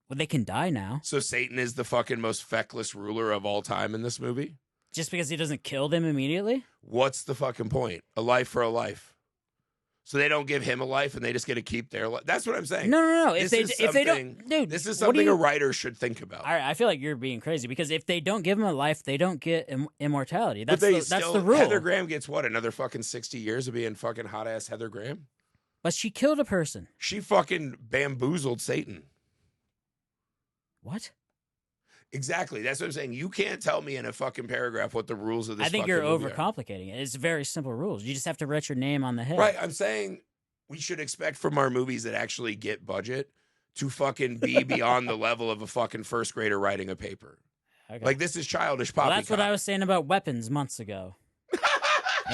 Well, they can die now So Satan is the fucking most feckless ruler of all time in this movie? just because he doesn't kill them immediately. What's the fucking point? A life for a life. So they don't give him a life and they just get to keep their life. That's what I'm saying. No. This If is they don't, something- dude, This is what do something you- a writer should think about. All right, I feel like you're being crazy because if they don't give him a life, they don't get immortality. That's but they that's still, the rule. Heather Graham gets what? Another fucking 60 years of being fucking hot ass Heather Graham? But she killed a person. She fucking bamboozled Satan. What? Exactly. That's what I'm saying. You can't tell me in a fucking paragraph what the rules of this I think fucking you're movie are. overcomplicating it. It's very simple rules. You just have to write your name on the head. Right. I'm saying we should expect from our movies that actually get budget to fucking be beyond the level of a fucking first grader writing a paper. Okay. Like, this is childish well, poppycock. that's what I was saying about weapons months ago.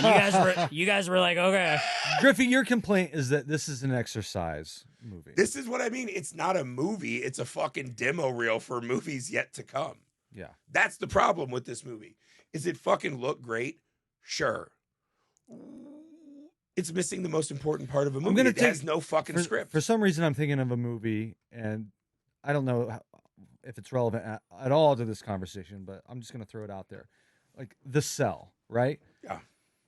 And you guys were like, okay. Griffey, your complaint is that this is an exercise movie. This is what I mean. It's not a movie. It's a fucking demo reel for movies yet to come. Yeah. That's the problem with this movie. Is it fucking look great? Sure. It's missing the most important part of a movie. It has no fucking script. For some reason, I'm thinking of a movie, and I don't know if it's relevant at all to this conversation, but I'm just going to throw it out there. Like The Cell, right? Yeah.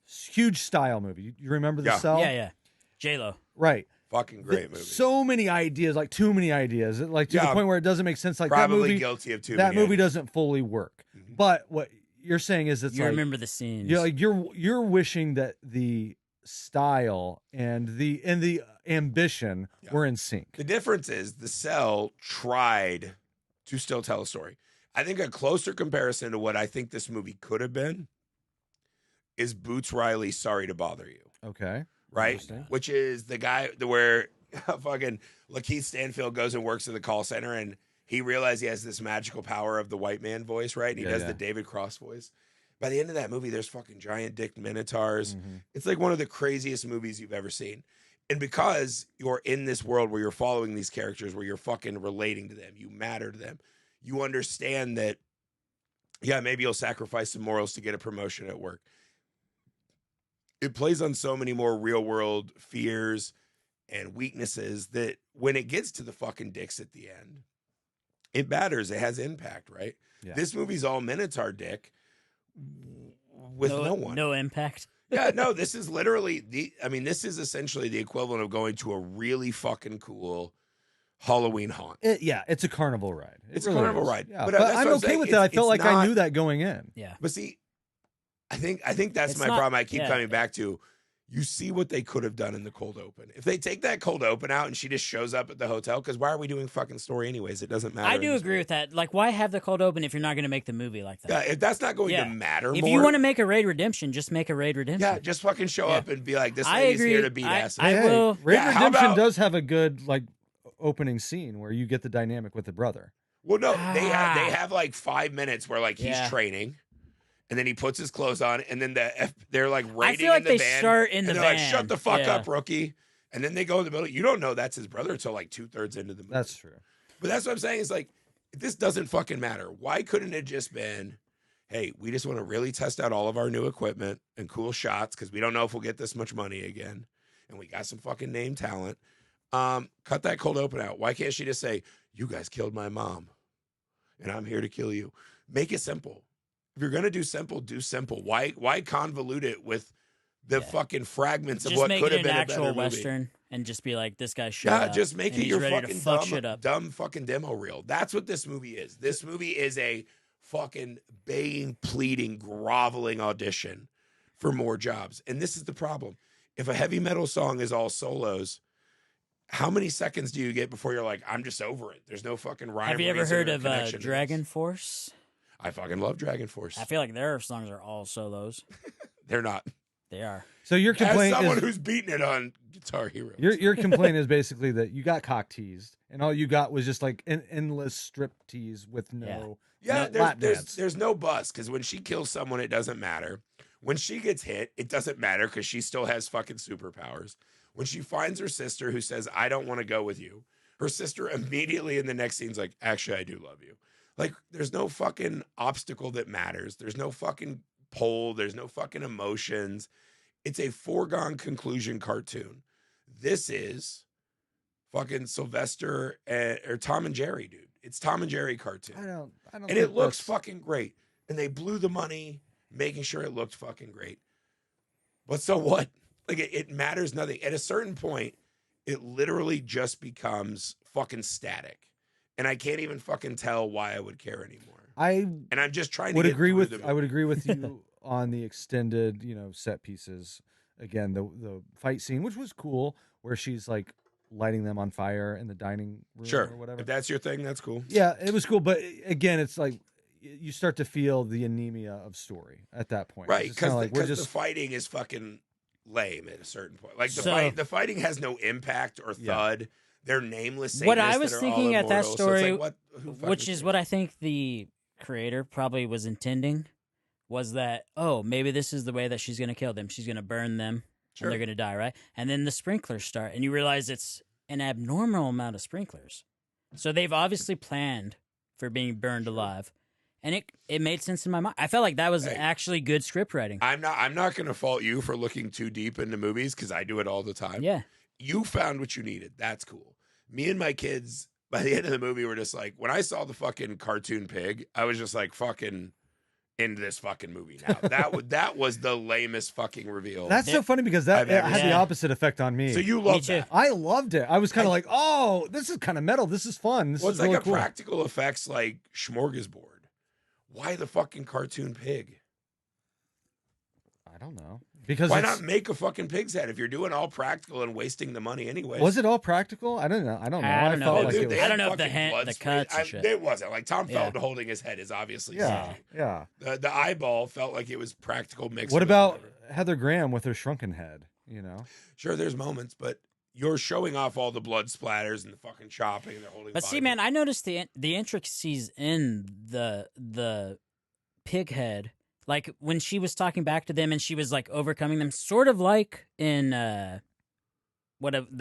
Huge style movie. You remember The Cell? Yeah. J-Lo. Right. Fucking great movie. So many ideas, like too many ideas, like to the point where it doesn't make sense. Like probably that movie, guilty of too that many movie ideas. doesn't fully work. Mm-hmm. But what you're saying is you remember the scenes. You're wishing that the style and the ambition were in sync. The difference is The Cell tried to still tell a story. I think a closer comparison to what I think this movie could have been is Boots Riley's Sorry to Bother You. Okay. Right? Which is the guy where fucking Lakeith Stanfield goes and works in the call center, and he realized he has this magical power of the white man voice, right? And he does the David Cross voice. By the end of that movie, there's fucking giant dick minotaurs. Mm-hmm. It's like one of the craziest movies you've ever seen. And because you're in this world where you're following these characters, where you're fucking relating to them, you matter to them, you understand that, yeah, maybe you'll sacrifice some morals to get a promotion at work. It plays on so many more real world fears and weaknesses that when it gets to the fucking dicks at the end, it matters. It has impact, right? Yeah. This movie's all Minotaur dick with no one. No impact. Yeah, no, this is literally this is essentially the equivalent of going to a really fucking cool Halloween haunt. It's a carnival ride. It's really a carnival ride. Yeah, but I'm okay with that. I felt like I knew that going in. Yeah. But see, I think that's my problem. I keep coming back to. You see what they could have done in the cold open. If they take that cold open out and she just shows up at the hotel, because why are we doing fucking story anyways? It doesn't matter. I do agree with that. Like, why have the cold open if you're not going to make the movie like that? Yeah, if that's not going to matter if more. you want to make a Raid Redemption, just make a Raid Redemption. Yeah, just fucking show up and be like, this lady's here to beat ass. I will. Raid Redemption does have a good, like, opening scene where you get the dynamic with the brother. Well, no, they have like 5 minutes where like he's training. And then he puts his clothes on, and then they're like raiding in the van. I feel like they start in the van. They're like, shut the fuck up, rookie. And then they go in the middle. You don't know that's his brother until like 2/3 into the movie. That's true. But that's what I'm saying is like, this doesn't fucking matter. Why couldn't it just been, hey, we just want to really test out all of our new equipment and cool shots because we don't know if we'll get this much money again. And we got some fucking name talent. Cut that cold open out. Why can't she just say, you guys killed my mom and I'm here to kill you? Make it simple. If you're gonna do simple, do simple. Why convolute it with the fucking fragments of what could have been a better movie? Just make it an actual Western and just be like, this guy shut up. Yeah, just make it your fucking dumb fucking demo reel. That's what this movie is. This movie is a fucking baying, pleading, groveling audition for more jobs. And this is the problem. If a heavy metal song is all solos, how many seconds do you get before you're like, I'm just over it? There's no fucking rhyme. Have you ever heard of Dragon Force? I fucking love Dragon Force. I feel like their songs are all solos. They're not. They are. So your complaint as someone is, who's beating it on Guitar Hero. Your complaint is basically that you got cock teased, and all you got was just like an endless strip tease with no. Yeah, there's no bust because when she kills someone, it doesn't matter. When she gets hit, it doesn't matter because she still has fucking superpowers. When she finds her sister who says, I don't want to go with you, her sister immediately in the next scene's like, actually, I do love you. Like, there's no fucking obstacle that matters. There's no fucking pole. There's no fucking emotions. It's a foregone conclusion cartoon. This is fucking Sylvester or Tom and Jerry, dude. It's Tom and Jerry cartoon. I don't and it looks fucking great. And they blew the money making sure it looked fucking great. But so what? Like, it matters nothing. At a certain point, it literally just becomes fucking static. And I can't even fucking tell why I would care anymore. I'm just trying to agree with. I would agree with you on the extended, set pieces. Again, the fight scene, which was cool, where she's like lighting them on fire in the dining room or whatever. If that's your thing, that's cool. Yeah, it was cool, but again, it's like you start to feel the anemia of story at that point, right? Because the fighting is fucking lame at a certain point. Like the fighting has no impact or thud. They're nameless. What I was thinking at that story, so like, which is what I think the creator probably was intending, was that, oh, maybe this is the way that she's going to kill them. She's going to burn them, Sure. and they're going to die, right? And then the sprinklers start, and you realize it's an abnormal amount of sprinklers. So they've obviously planned for being burned alive. And it made sense in my mind. I felt like that was actually good script writing. I'm not going to fault you for looking too deep into movies because I do it all the time. Yeah. You found what you needed. That's cool. Me and my kids, by the end of the movie, were just like, when I saw the fucking cartoon pig, I was just like, fucking into this fucking movie now. That was the lamest fucking reveal. That's so funny because that I've ever had seen. the opposite effect on me. So you loved too. that. I loved it. I was kind of like, oh, this is kind of metal. This is fun. This Well, is it's like really a cool. practical effects like smorgasbord. Why the fucking cartoon pig? I don't know. Because Why not make a fucking pig's head if you're doing all practical and wasting the money anyway? Was it all practical? I don't know. I don't know. I don't know. felt like Dude, it they was. I had don't know if the fucking blood the spray. cuts and shit. It wasn't. Like Tom Yeah. Felton holding his head is obviously Yeah, CG. yeah. The eyeball felt like it was practical mixed. What with about whatever. Heather Graham with her shrunken head? You know, Sure, there's moments, but you're showing off all the blood splatters and the fucking chopping. And they're holding. But see, man, I noticed the intricacies in the pig head. Like when she was talking back to them and she was like overcoming them, sort of like in The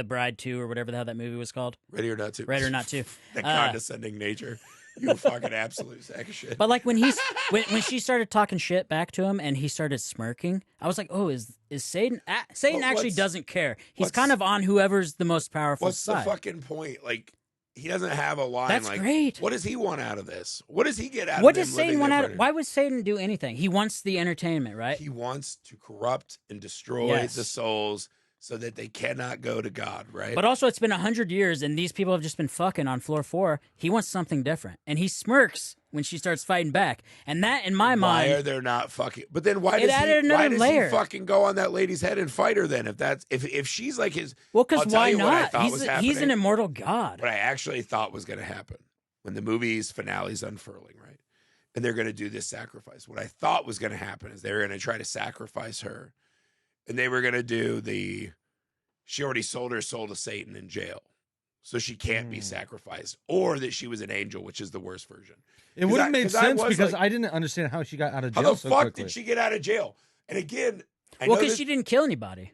Bride 2 or whatever the hell that movie was called. Ready or Not to. Ready or Not to. The condescending nature. You fucking absolute sack of shit. But like when when she started talking shit back to him and he started smirking, I was like, oh, is Satan? Satan Well, actually what's- doesn't care. He's what's- kind of on whoever's the most powerful What's side. the fucking point? Like, he doesn't have a line. That's like, great. What does he want out of this? What does he get out What of them does Satan living want their out? front Why would Satan do anything? He wants the entertainment, right? He wants to corrupt and destroy Yes. the souls so that they cannot go to God, right? But also, it's been 100 years, and these people have just been fucking on floor 4. He wants something different, and he smirks when she starts fighting back. And that, in my why mind, are there not fucking? But then why It does added he? Why another does layer. he fucking go on that lady's head and fight her? Then if she's like his, well, I'll because tell why you what I not? thought was He's an happening. immortal god. what I actually thought was going to happen when the movie's finale's unfurling, right? And they're going to do this sacrifice. What I thought was going to happen is they were going to try to sacrifice her, and they were going to do the. She already sold her soul to Satan in jail, so she can't be sacrificed, or that she was an angel, which is the worst version. it would have made 'cause I sense was because like, I didn't understand how she got out of How jail the so fuck quickly. did she get out of jail? And again, I Well, know because that she didn't kill anybody.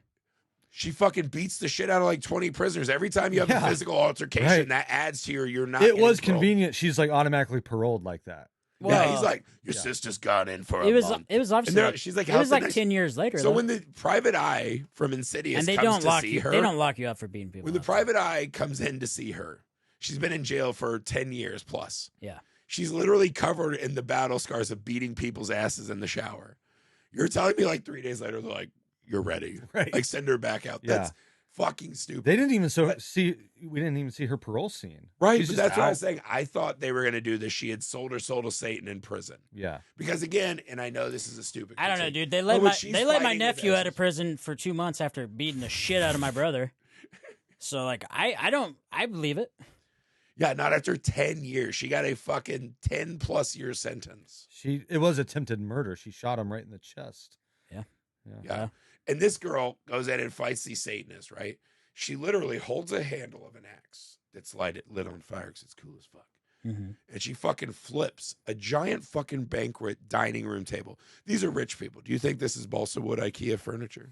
she fucking beats the shit out of like 20 prisoners every time you have Yeah. a physical altercation. Right. That adds to you're not. It getting was paroled. convenient. She's like automatically paroled like that. Yeah, Well, he's like, your Yeah. sister's gone in for a It was month. obviously. And she's like, it was "How's the like next-" 10 years later. So though. when the private eye from Insidious and they comes don't to lock see you. her, They don't lock you up for beating people. when the up. private eye comes in to see her, she's been in jail for 10 years plus. Yeah. She's literally covered in the battle scars of beating people's asses in the shower. You're telling me like 3 days later, they're like, you're ready. Right. Like send her back out. Yeah. That's fucking stupid. They didn't even But- see. We didn't even see her parole scene. Right, She's but just that's what I out. was saying. I thought they were going to do this. She had sold her soul to Satan in prison. Yeah. Because again, and I know this is a stupid I don't know, critique, dude. They but let when my she's they let my fighting with nephew out of asses- prison for 2 months after beating the shit out of my brother. So like, I believe it. Yeah, not after 10 years. She got a fucking 10 plus year sentence. It was attempted murder. She shot him right in the chest. Yeah. Yeah. And this girl goes in and fights these Satanists, right? She literally holds a handle of an axe that's lit on fire because it's cool as fuck. Mm-hmm. And she fucking flips a giant fucking banquet dining room table. These are rich people. Do you think this is balsa wood IKEA furniture?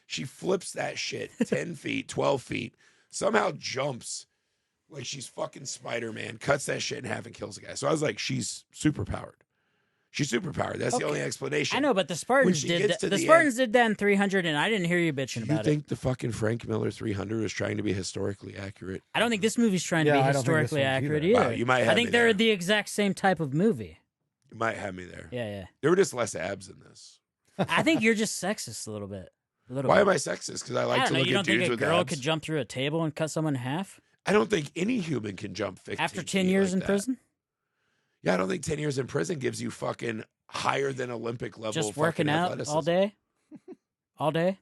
She flips that shit 10 feet, 12 feet, somehow jumps like she's fucking Spider-Man, cuts that shit in half and kills the guy. So I was like, she's super powered. She's super powered. That's the Okay. only explanation. I know, but the Spartans she did gets that. to The the Spartans did that in 300, and I didn't hear you Do bitching you about think the fucking Frank Miller 300 is trying to be historically accurate? it. I don't think this movie's trying to Yeah, be I don't think this historically one's accurate either. either. Wow, you might have I think me they're there. the exact same type of movie. You might have me there. Yeah, yeah. There were just less abs in this. I think you're just sexist a little bit. Why am I sexist? Because I like I to don't know. look You at don't think dudes a with girl abs. could jump through a table and cut someone in half I don't think any human can jump 15 after 10 feet years like in that. prison? Yeah, I don't think 10 years in prison gives you fucking higher than Olympic level Just fucking working out athleticism. all day? All day?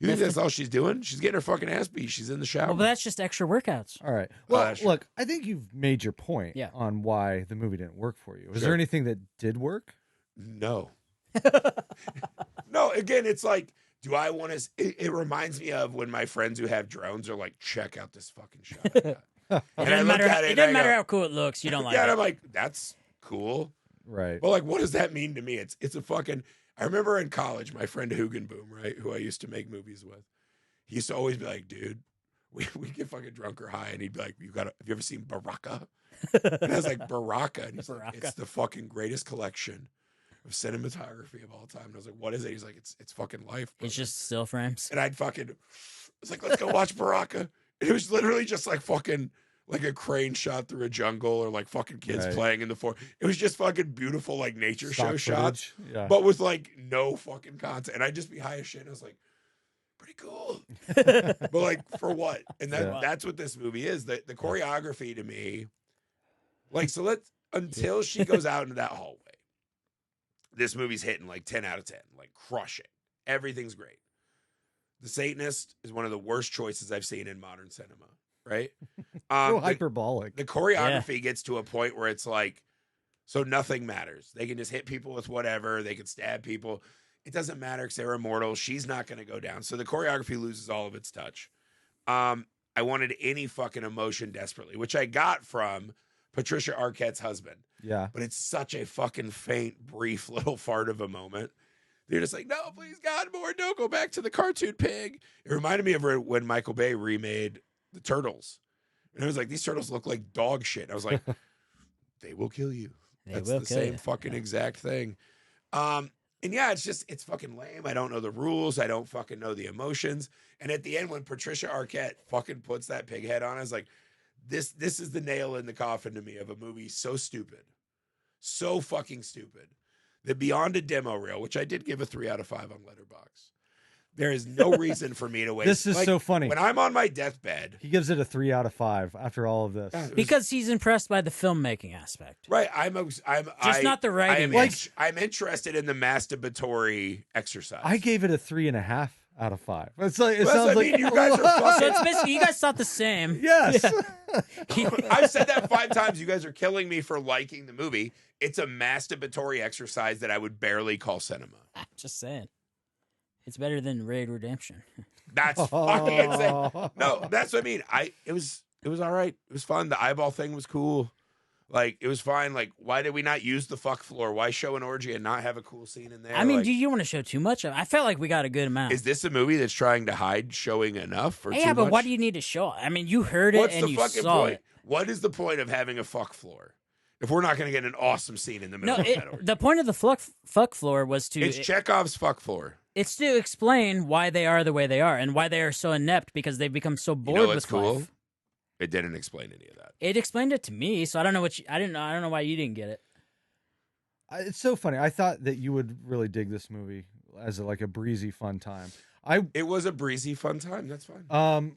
You think that's all she's doing? She's getting her fucking ass beat. She's in the shower. Well, but that's just extra workouts. All right. Well, that's true. look, I think you've made your point Yeah. on why the movie didn't work for you. Is Sure. there anything that did work? No. No, again, it's like, do I want to? It reminds me of when my friends who have drones are like, check out this fucking shot. I got." It And I doesn't look matter, at it it and doesn't I matter go, how cool it looks. You don't like yeah, and it. I'm like, that's cool. Right. But like, what does that mean to me? It's a fucking. I remember in college, my friend Hugenboom, right, who I used to make movies with, he used to always be like, dude, we get fucking drunk or high, and he'd be like, have you ever seen Baraka? And I was like, Baraka, and he's like, it's the fucking greatest collection of cinematography of all time. And I was like, what is it? He's like, it's fucking life, brother. It's just still frames. And I was like, let's go watch Baraka. And it was literally just like fucking like a crane shot through a jungle, or like fucking kids playing in the forest. It was just fucking beautiful, like nature show shots, but with like no fucking content. And I'd just be high as shit. And I was like, pretty cool. But like, for what? And that's what this movie is. The choreography to me, like, so until she goes out into that hallway, this movie's hitting like 10 out of 10, like crushing. Everything's great. The Satanist is one of the worst choices I've seen in modern cinema. Right? So hyperbolic. The choreography gets to a point where it's like, so nothing matters. They can just hit people with whatever. They can stab people. It doesn't matter because they're immortal. She's not going to go down. So the choreography loses all of its touch. I wanted any fucking emotion desperately, which I got from Patricia Arquette's husband. Yeah. But it's such a fucking faint, brief little fart of a moment. They're just like, no, please, God, more. Don't go back to the cartoon pig. It reminded me of when Michael Bay remade the Turtles. And I was like, these turtles look like dog shit. I was like, they will kill you. That's the same fucking exact thing. And yeah, it's fucking lame. I don't know the rules. I don't fucking know the emotions. And at the end, when Patricia Arquette fucking puts that pig head on, I was like, this is the nail in the coffin to me of a movie so stupid. So fucking stupid. That beyond a demo reel, which I did give a 3 out of 5 on Letterboxd, there is no reason for me to waste. This is so funny. When I'm on my deathbed, he gives it a 3 out of 5 after all of this. Because he's impressed by the filmmaking aspect. Right. Not the writing. I'm interested in the masturbatory exercise. I gave it a 3.5 out of 5. It's like it sounds like you guys are fucking. So it's basically you guys thought the same. Yes. Yeah. I've said that 5 times. You guys are killing me for liking the movie. It's a masturbatory exercise that I would barely call cinema. Just saying. It's better than Raid Redemption. That's fucking insane. No, that's what I mean. It was all right. It was fun. The eyeball thing was cool. Like, it was fine. Like, why did we not use the fuck floor? Why show an orgy and not have a cool scene in there? I mean, like, do you want to show too much? I felt like we got a good amount. Is this a movie that's trying to hide showing enough? Or yeah, too but much? why do you need to show it? I mean, you heard it and you saw point? it. What is the point of having a fuck floor if we're not going to get an awesome scene in the middle of that orgy? The point of the fuck floor was to... It's Chekhov's fuck floor. It's to explain why they are the way they are and why they are so inept because they've become so bored with life. It didn't explain any of that. It explained it to me, so I don't know I don't know why you didn't get it. It's so funny. I thought that you would really dig this movie as like a breezy, fun time. It was a breezy, fun time. That's fine.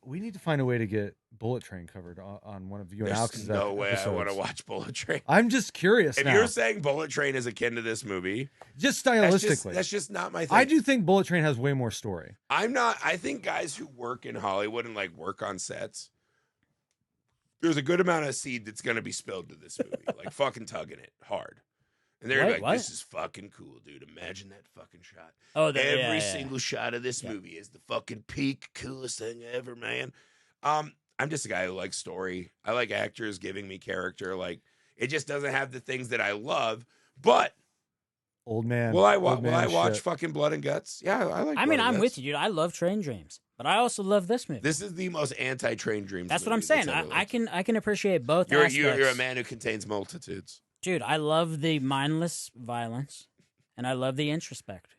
We need to find a way to get Bullet Train covered on one of you and Alex's There's no way episodes. I want to watch Bullet Train. I'm just curious. If you're saying Bullet Train is akin to this movie, just stylistically, that's just not my thing. I do think Bullet Train has way more story. I think guys who work in Hollywood and like work on sets, there's a good amount of seed that's going to be spilled to this movie, like fucking tugging it hard. And they're like, this is fucking cool, dude. Imagine that fucking shot. Oh, every single shot of this movie is the fucking peak, coolest thing ever, man. I'm just a guy who likes story. I like actors giving me character. Like, it just doesn't have the things that I love. But old man, will I watch fucking Blood and Guts? Yeah, I like. I'm with you, dude. I love Train Dreams, but I also love this movie. This is the most anti-Train Dreams. That's what I'm saying. I can appreciate both. You're a man who contains multitudes. Dude, I love the mindless violence, and I love the introspect.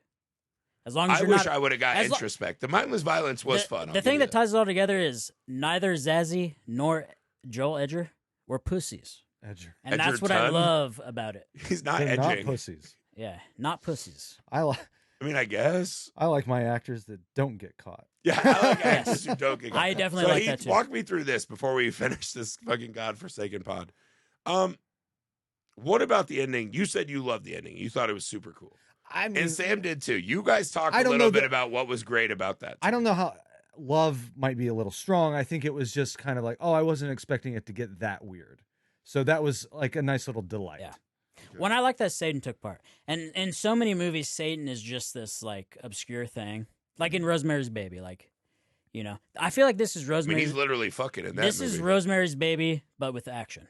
As long as I wish I would have got introspect. The mindless violence was fun. The thing that ties it all together is neither Zazie nor Joel Edger were pussies. Edger. And that's what I love about it. He's not They're edging. not pussies. Yeah, not pussies. I mean, I guess. I like my actors that don't get caught. Yeah, I like actors who don't get caught. I definitely like that too. Walk me through this before we finish this fucking godforsaken pod. What about the ending? You said you loved the ending. You thought it was super cool. I mean, and Sam did too. You guys talked a little bit about what was great about that. I don't know how love might be a little strong. I think it was just kind of like, oh, I wasn't expecting it to get that weird. So that was like a nice little delight. Yeah. When I like that Satan took part. And in so many movies, Satan is just this like obscure thing. Like in Rosemary's Baby, like, you know. I feel like this is Rosemary's. I mean, he's literally fucking in that movie. This is Rosemary's Baby, but with action.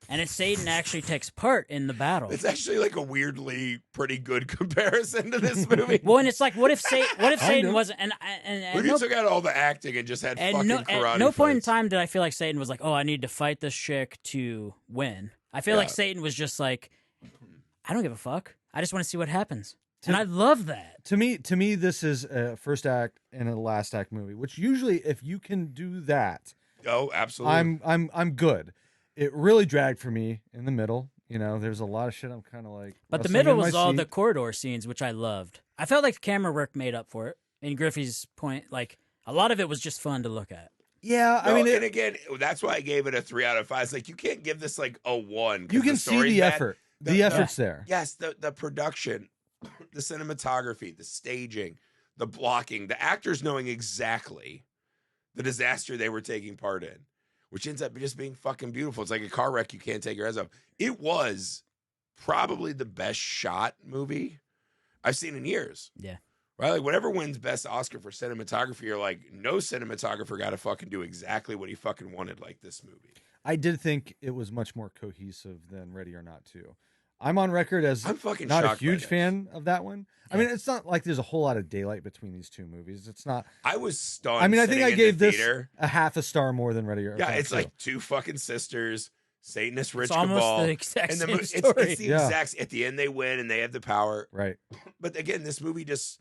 And Satan actually takes part in the battle. It's actually like a weirdly pretty good comparison to this movie. Well, and it's like, what if Satan wasn't? And When you took out all the acting and just had fucking karate at no point in fights. time did I feel like Satan was like, oh, I need to fight this chick to win. I feel like Satan was just like, I don't give a fuck. I just want to see what happens. And I love that. To me, this is a first act and a last act movie. Which usually, if you can do that, Oh, absolutely. I'm good. It really dragged for me in the middle. You know, there's a lot of shit I'm kind of like. But the wrestling middle in my was all seat. the corridor scenes, which I loved. I felt like the camera work made up for it. In Griffey's point, like a lot of it was just fun to look at. Yeah, No, I mean, and again, that's why I gave it a 3 out of 5. It's like you can't give this like a 1. 'cause you can the see story's the bad. effort. The effort's there. Yes, the production, the cinematography, the staging, the blocking, the actors knowing exactly the disaster they were taking part in, which ends up just being fucking beautiful. It's like a car wreck you can't take your eyes off. It was probably the best shot movie I've seen in years. Yeah. Right? Like whatever wins best Oscar for cinematography, you're like, no cinematographer got to fucking do exactly what he fucking wanted like this movie. I did think it was much more cohesive than Ready or Not 2. I'm on record as I'm fucking not a shocked by huge this. fan of that one. I Yeah. mean, it's not like there's a whole lot of daylight between these two movies. It's not. I was stunned. I mean, I think I sitting in gave the this theater. a half a star more than Ready or Yeah, Not it's 2. like two fucking sisters, Satanist rich It's almost cabal. the exact and same it's story. the Yeah. exact. At the end, they win and they have the power. Right. But again, this movie just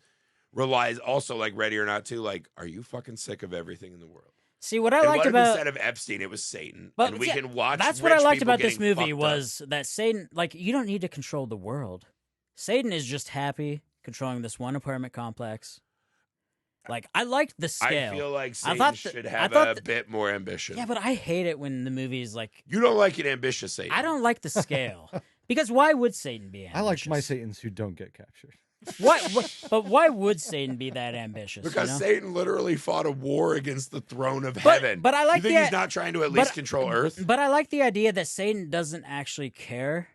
relies also like Ready or Not 2. Like, are you fucking sick of everything in the world? See, what I And liked what if about instead of Epstein, it was Satan, But and we yeah, can watch. that's what rich I liked people about this getting movie fucked was that Satan, like, you don't need to control the world. Satan is just happy controlling this one apartment complex. Like, I liked the up. scale. I feel like I Satan thought should I have thought a bit more ambition. Yeah, but I hate it when the movie's like, You don't like an ambitious Satan. I don't like the scale. Because why would Satan be ambitious? I like my Satans who don't get captured. But why would Satan be that ambitious? Because you know? Satan literally fought a war against the throne of heaven. But I like you think the- he's not trying to at least control Earth? But I like the idea that Satan doesn't actually care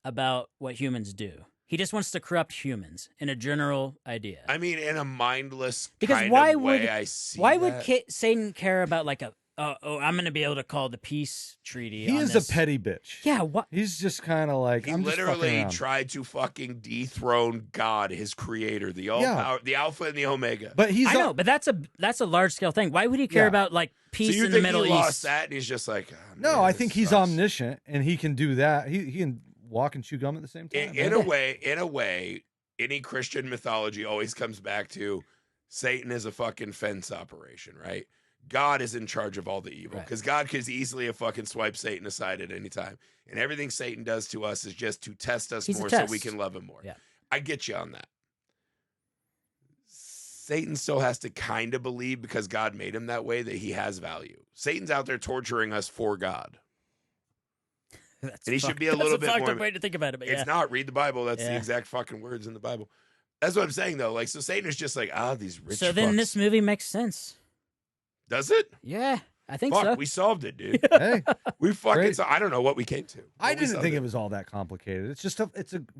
about what humans do. He just wants to corrupt humans in a general idea. I mean, in a mindless Because kind why of way, would- I see Why that. would Satan care about like I'm going to be able to call the peace treaty? He on is this? a petty bitch. Yeah. What? He's just kind of like He I'm just fucking literally around. tried to fucking dethrone God, his creator, the all Yeah. power, the Alpha and the Omega. But he's I know, but that's a large scale thing. Why would he care Yeah. about like peace so you in the think Middle he lost East? that, and he's just like, oh, no. man, I this think he's sucks. omniscient and he can do that. He can walk and chew gum at the same time. In a way, any Christian mythology always comes back to Satan is a fucking fence operation, right? God is in charge of all the evil Right. because God could easily have fucking swiped Satan aside at any time. And everything Satan does to us is just to test us He's a more so we test. can love him more. Yeah. I get you on that. Satan still has to kind of believe because God made him that way that he has value. Satan's out there torturing us for God. That's And he should fucked- be a that's little bit fucked more- up way to think about it, but yeah. It's not read the Bible. That's the Yeah. exact fucking words in the Bible. That's what I'm saying though. Like, so Satan is just like, these rich So then fucks. this movie makes sense. Does it? Yeah, I think Fuck, so. we solved it, dude. Hey, We fucking Great. I don't know what we came to. I but we didn't solved think it was all that complicated. It's just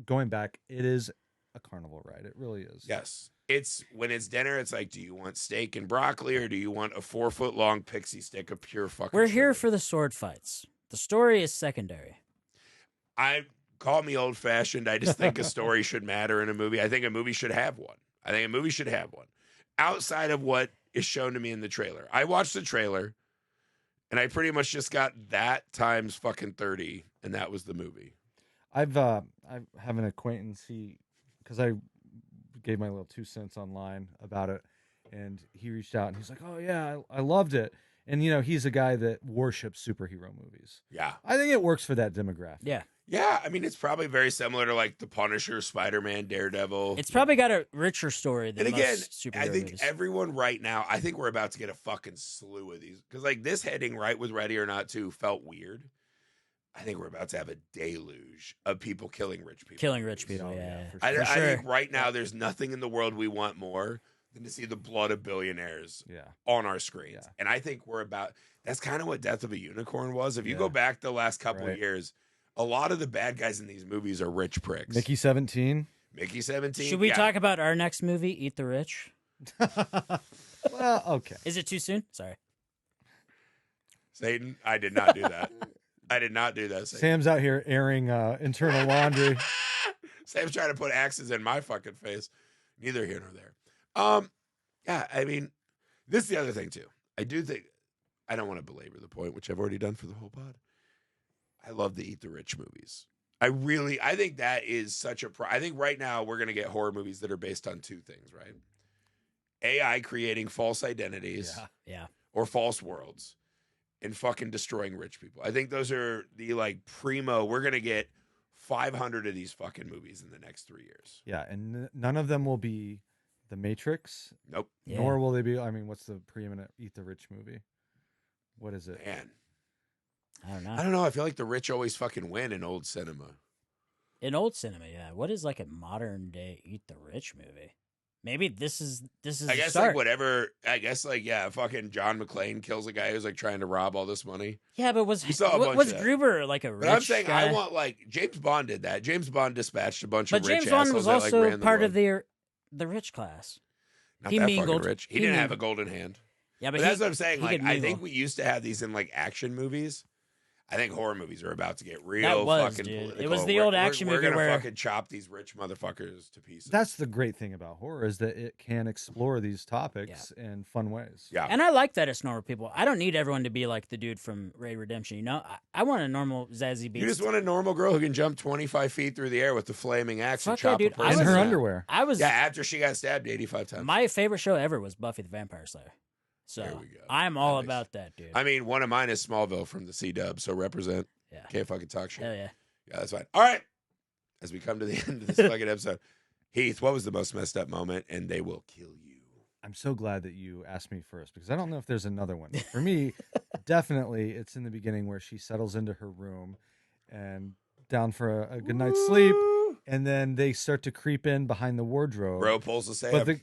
going back. It is a carnival ride. It really is. Yes. It's when it's dinner, it's like, do you want steak and broccoli or do you want a 4-foot long pixie stick of pure fucking We're here sugar? for the sword fights. The story is secondary. I call me old fashioned. I just think a story should matter in a movie. I think a movie should have one. Outside of what is shown to me in the trailer. I watched the trailer and I pretty much just got that times fucking 30, and that was the movie. I have an acquaintance. Because I gave my little 2 cents online about it, and he reached out and he's like, "Oh yeah, I loved it." And he's a guy that worships superhero movies. Yeah. I think it works for that demographic. Yeah. Yeah, I mean, it's probably very similar to like The Punisher, Spider-Man, Daredevil. It's probably got a richer story than And again, most superhero I think movies. everyone right now, I think we're about to get a fucking slew of these. Because like this heading right with Ready or Not 2 felt weird. I think we're about to have a deluge of people killing rich people. Killing rich people, Oh, yeah. for I sure. For think sure. right now there's nothing in the world we want more than to see the blood of billionaires Yeah. on our screens. Yeah. And I think we're about, that's kind of what Death of a Unicorn was. If you Yeah. go back the last couple Right. of years, a lot of the bad guys in these movies are rich pricks. Mickey 17. Mickey 17. Should we yeah. talk about our next movie, Eat the Rich? Well, okay. Is it too soon? Sorry. Satan, I did not do that. I did not do that. Sam's out here airing internal laundry. Sam's trying to put axes in my fucking face. Neither here nor there. Yeah, I mean, this is the other thing too. I do think, I don't want to belabor the point, which I've already done for the whole pod. I love the Eat the Rich movies. I think that is such a I think right now we're going to get horror movies that are based on two things, right? AI creating false identities or false worlds and fucking destroying rich people. I think those are the like primo. We're going to get 500 of these fucking movies in the next 3 years. Yeah, and none of them will be The Matrix. Nope. Nor will they be, I mean, what's the preeminent Eat the Rich movie? What is it? Man. I don't know. I don't know. I feel like the rich always fucking win in old cinema. In old cinema, yeah. What is like a modern day Eat the Rich movie? Maybe this is. I guess like whatever. I guess like fucking John McClane kills a guy who's like trying to rob all this money. Yeah, but was of Gruber like a rich? But I'm saying guy? I want like James Bond did that. James Bond dispatched a bunch but of rich James Bond assholes was also that, like, part of the the rich class. Not he that mingled. fucking rich. He didn't have a golden hand. Yeah, but that's what I'm saying. Like I think we used to have these in like action movies. I think horror movies are about to get real fucking political. It was the old action movie where we're where gonna fucking chop these rich motherfuckers to pieces. That's the great thing about horror is that it can explore these topics in fun ways. Yeah, and I like that it's normal people. I don't need everyone to be like the dude from Ray Redemption. You know, I want a normal Zazie Beetz. You just want a normal girl who can jump 25 feet through the air with the flaming axe and chop dude. a person in her underwear. after she got stabbed 85 times. My favorite show ever was Buffy the Vampire Slayer. So there we go. I'm all about that, dude. I mean, one of mine is Smallville from the C-Dub, so represent. Yeah. Can't fucking talk shit. Hell yeah. Yeah, that's fine. All right. As we come to the end of this fucking episode, Heath, what was the most messed up moment? And they will kill you. I'm so glad that you asked me first because I don't know if there's another one. For me, definitely it's in the beginning where she settles into her room and down for a good night's sleep. And then they start to creep in behind the wardrobe. Bro pulls the same. But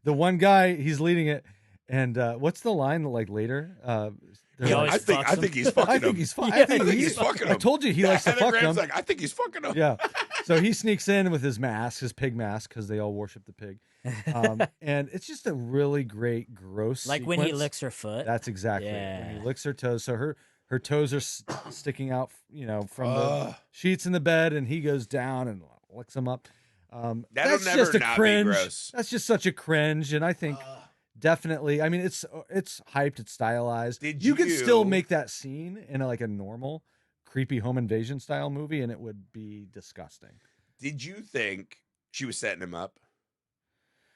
the one guy, he's leading it. And what's the line like later? I think he's fucking him. I think he's fucking him. I told you he likes to fuck him. Like, I think he's fucking him. Yeah. So he sneaks in with his mask, his pig mask, because they all worship the pig. And it's just a really great, gross like sequence. when he licks her foot. That's exactly it. When he licks her toes. So her toes are sticking out, from the sheets in the bed, and he goes down and licks them up. That's just a cringe. That's just such a cringe, and I think definitely. I mean, it's hyped, it's stylized. You could still make that scene in a normal, creepy home invasion style movie, and it would be disgusting. Did you think she was setting him up?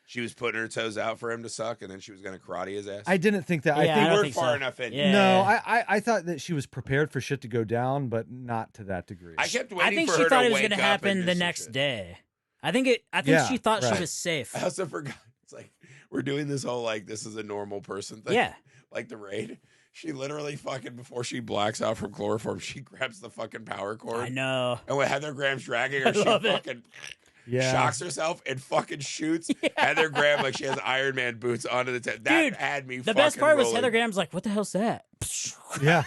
She was putting her toes out for him to suck, and then she was going to karate his ass. I didn't think that. Yeah, I think we we're weren't far enough in. Yeah. No, I thought that she was prepared for shit to go down, but not to that degree. I kept waiting I think for she her thought to it was wake going to up happen and the do some next shit. day. I think she thought she was safe. I also forgot. It's like we're doing this whole this is a normal person thing. Yeah. Like the raid. She literally fucking before she blacks out from chloroform, she grabs the fucking power cord. I know. And when Heather Graham's dragging her, she fucking shocks herself and fucking shoots Heather Graham like she has Iron Man boots onto the tent. That Dude, had me. The best part was rolling. Heather Graham's like, "What the hell's that?" Yeah,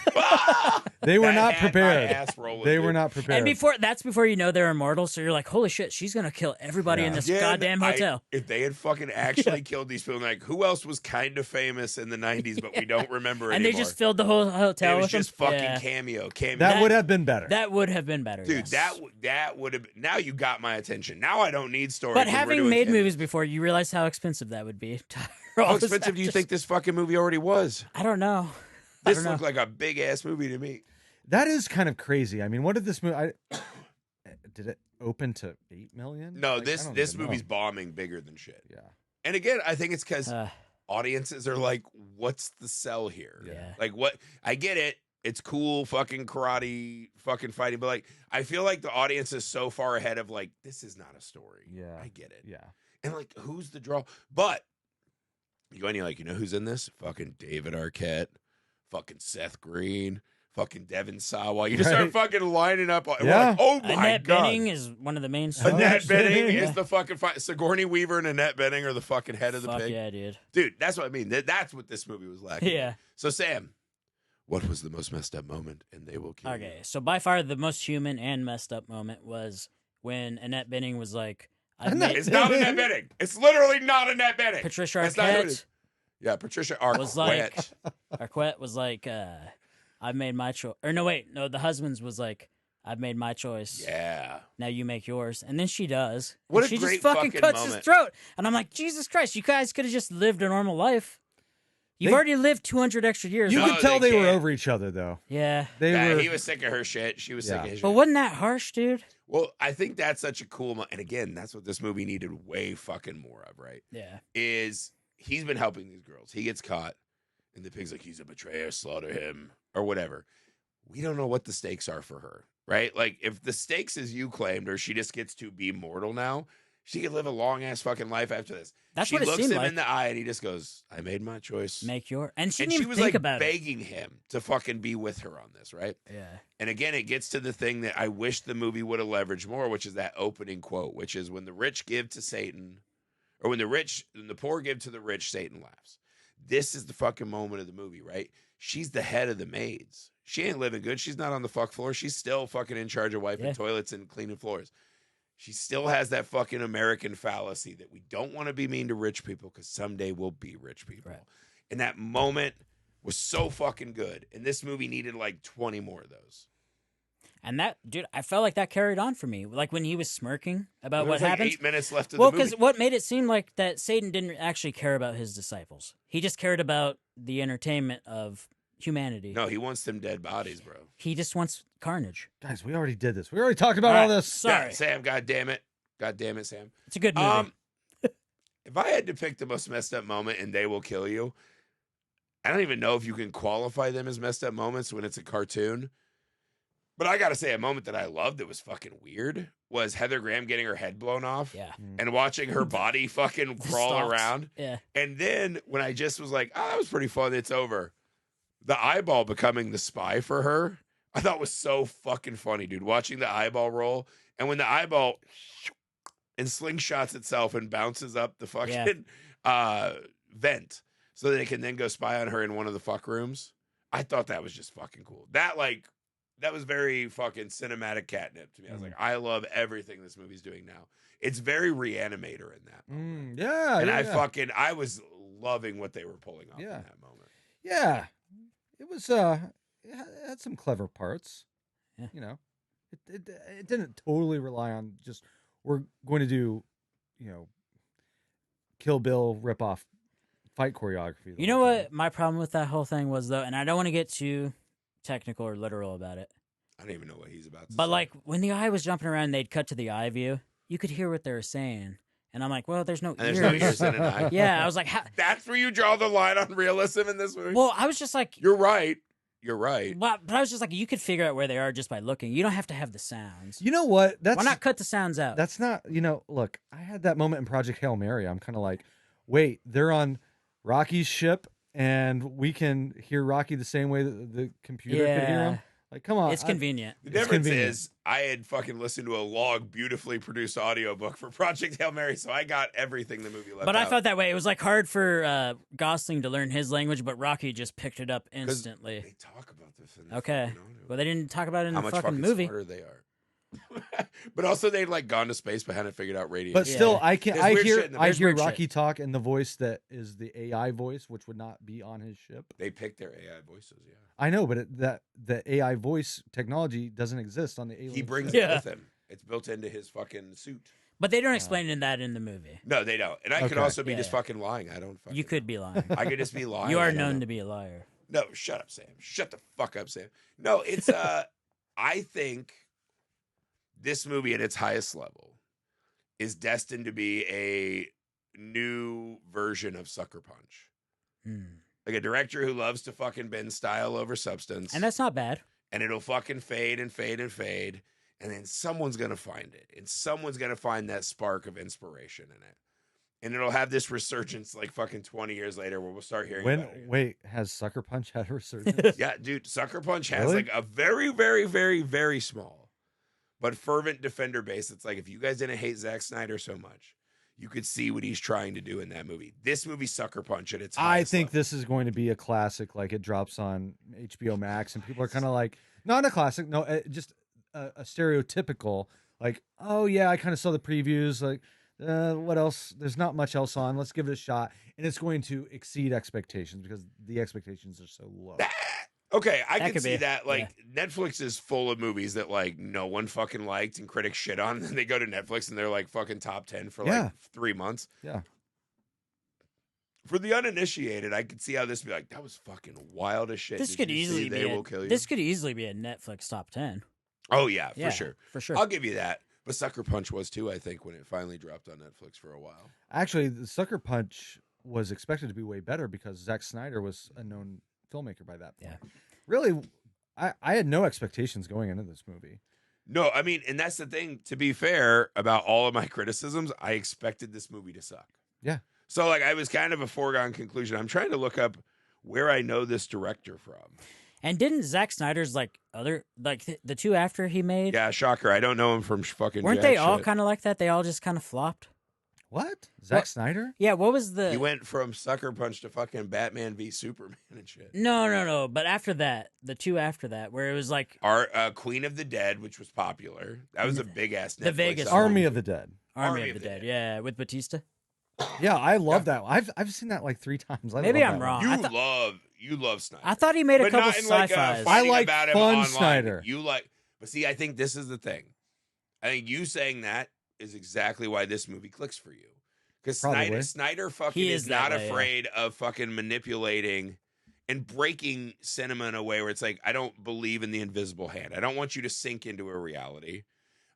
they were not prepared. They were not prepared. And that's before you know they're immortal. So you're like, "Holy shit, she's gonna kill everybody in this goddamn hotel." If they had fucking actually killed these people, like who else was kind of famous in the '90s, but we don't remember and anymore. they just filled the whole hotel. It was with just them. fucking cameo. That would have been better. That would have been better, dude. Yes. That would have. Now you got my attention. Now I don't need stories. But having made movies before, you realize how expensive that would be. How expensive do you think this fucking movie already was? I don't know. This looked like a big ass movie to me. That is kind of crazy. I mean, what did this movie? Did it open to 8 million? No, this movie's bombing bigger than shit. Yeah. And again, I think it's because audiences are like, "What's the sell here?" Yeah. Like, what? I get it. It's cool, fucking karate, fucking fighting, but I feel like the audience is so far ahead of this is not a story. Yeah, I get it. Yeah. And who's the draw? But you go and you're like, you know who's in this? Fucking David Arquette, fucking Seth Green, fucking Devin Sawa. You just start fucking lining up. We're like, oh my Annette god! Bening is one of the main stars. Annette Bening is the fucking Sigourney Weaver and Annette Bening are the fucking head of the pig. Yeah, dude. Dude, that's what I mean. That's what this movie was lacking. Yeah. So Sam, what was the most messed up moment? And they will kill you. Okay, so by far the most human and messed up moment was when Annette Bening was like, it's not Annette Bening. It's literally not Annette Bening. Patricia Arquette. Yeah, Patricia Arquette. Arquette was like, I've made my choice. Or no, wait, no, the husband's was like, I've made my choice. Yeah. Now you make yours. And then she does. What and a she great just fucking cuts moment. his throat. And I'm like, Jesus Christ, you guys could have just lived a normal life. You've They- already lived 200 extra years. You No, could tell they they were can't. over each other, though. Yeah. Yeah, were. he was sick of her shit. She was sick of his But shit. wasn't that harsh, dude? Well, I think that's such a cool and again, that's what this movie needed way fucking more of, right? Yeah. Is he's been helping these girls. He gets caught, and the pig's like, he's a betrayer, slaughter him, or whatever. We don't know what the stakes are for her, right? Like, if the stakes is you claimed, or she just gets to be mortal now, she could live a long ass fucking life after this. That's she what it looks seemed him like. in the eye, and he just goes, I made my choice. Make your. And she and didn't she even was think like about it. begging him to fucking be with her on this, right? Yeah. And again, it gets to the thing that I wish the movie would have leveraged more, which is that opening quote, which is when the rich give to Satan, or when the poor give to the rich, Satan laughs. This is the fucking moment of the movie, right? She's the head of the maids. She ain't living good. She's not on the fuck floor. She's still fucking in charge of wiping toilets and cleaning floors. She still has that fucking American fallacy that we don't want to be mean to rich people because someday we'll be rich people. Right. And that moment was so fucking good. And this movie needed like 20 more of those. And that, dude, I felt like that carried on for me. Like when he was smirking about There what was like happens. 8 minutes left of Well, the movie. because what made it seem like that Satan didn't actually care about his disciples. He just cared about the entertainment of humanity. No, he wants them dead bodies, bro. He just wants carnage. Guys, we already did this. We already talked about all this. Sorry. Yeah, Sam, God damn it, Sam. It's a good movie. If I had to pick the most messed up moment in They Will Kill You, I don't even know if you can qualify them as messed up moments when it's a cartoon. But I gotta say, a moment that I loved that was fucking weird was Heather Graham getting her head blown off. Yeah. And watching her body fucking The crawl stalks. around. Yeah. And then when I just was like, oh, that was pretty fun, it's over. The eyeball becoming the spy for her, I thought was so fucking funny, dude. Watching the eyeball roll. And when the eyeball and slingshots itself and bounces up the fucking vent so that it can then go spy on her in one of the fuck rooms. I thought that was just fucking cool. That was very fucking cinematic catnip to me. I was like, I love everything this movie's doing now. It's very Reanimator in that moment. And I was loving what they were pulling off in that moment. Yeah. It was it had some clever parts. Yeah. You know. It didn't totally rely on just we're going to do, you know, Kill Bill ripoff fight choreography. You know what my problem with that whole thing was, though, and I don't want to get too technical or literal about it. I don't even know what he's about to But say. like when the eye was jumping around, they'd cut to the eye view. You could hear what they were saying, and I'm like, well, there's no and ears. there's no ears in an eye. Yeah, I was like, That's where you draw the line on realism in this movie. well, I was just like, You're right. You're right. but I was just like, you could figure out where they are just by looking. You don't have to have the sounds. You know what? Why not cut the sounds out? That's not, you know, look, I had that moment in Project Hail Mary. I'm kind of like, wait, they're on Rocky's ship and we can hear Rocky the same way that the computer could hear him. Like, come on. It's convenient. The difference is I had fucking listened to a log, beautifully produced audiobook for Project Hail Mary, so I got everything the movie left But out. I felt that way. It was like hard for Gosling to learn his language, but Rocky just picked it up instantly. They talk about this in the Okay. fucking audio. Well, they didn't talk about it in How the much fucking fucking movie. smarter they are. But also they'd like gone to space but hadn't figured out radio. But still, I can There's I weird hear shit in the- I there's hear weird Rocky shit. talk in the voice that is the AI voice, which would not be on his ship. They picked their AI voices, yeah. I know, but the AI voice technology doesn't exist on the alien. He brings ship. it with him. It's built into his fucking suit. But they don't explain that in the movie. No, they don't. And I could Okay. also be Yeah, just yeah. fucking lying. I don't fucking You could be lying. I could just be lying. You I are don't known know. to be a liar. No, shut up, Sam. Shut the fuck up, Sam. No, it's I think this movie at its highest level is destined to be a new version of Sucker Punch. Hmm. Like a director who loves to fucking bend style over substance. And that's not bad. And it'll fucking fade and fade and fade. And then someone's going to find it. And someone's going to find that spark of inspiration in it. And it'll have this resurgence like fucking 20 years later where we'll start hearing about it. Wait, has Sucker Punch had a resurgence? Yeah, dude, Sucker Punch has Really? like a very, very, very, very small but fervent defender base. It's like if you guys didn't hate Zack Snyder so much, you could see what he's trying to do in that movie. This movie, Sucker Punch, at its I highest think level. this is going to be a classic. Like it drops on HBO Max, and people are kind of like, not a classic, no, just a stereotypical. Like, oh yeah, I kind of saw the previews. Like, what else? There's not much else on. Let's give it a shot, and it's going to exceed expectations because the expectations are so low. Okay, I That can could see be, that. Like, Netflix is full of movies that, like, no one fucking liked and critics shit on. And then they go to Netflix and they're, like, fucking top 10 for, like, 3 months. Yeah. For the uninitiated, I could see how this would be like, that was fucking wild as shit. This could easily be Will Kill You? This could easily be a Netflix top 10. Oh, yeah, for sure. For sure. I'll give you that. But Sucker Punch was, too, I think, when it finally dropped on Netflix for a while. Actually, the Sucker Punch was expected to be way better because Zack Snyder was a known filmmaker by that point. Yeah. Really, I had no expectations going into this movie. No, I mean, and that's the thing, to be fair, about all of my criticisms, I expected this movie to suck. Yeah. So, like, I was kind of a foregone conclusion. I'm trying to look up where I know this director from. And didn't Zack Snyder's, like, the two after he made? Yeah, shocker. I don't know him from fucking Weren't jack they all shit. kind of like that? They all just kind of flopped? What? Zack Snyder? Yeah, what was the... He went from Sucker Punch to fucking Batman v Superman and shit. No. But after that, the two after that, where it was like... Queen of the Dead, which was popular. That was a big-ass Netflix. The Vegas Army of the Dead. Army of the Dead, yeah, with Batista. Yeah, I love that. I've seen that like 3 times. Maybe love I'm that wrong. You love Snyder. I thought he made a But couple not in like sci-fis. fighting I like about him fun online. Snyder. You like, but see, I think this is the thing. I think you saying that is exactly why this movie clicks for you. Because Snyder fucking He is is not that way, afraid of fucking manipulating and breaking cinema in a way where it's like, I don't believe in the invisible hand. I don't want you to sink into a reality.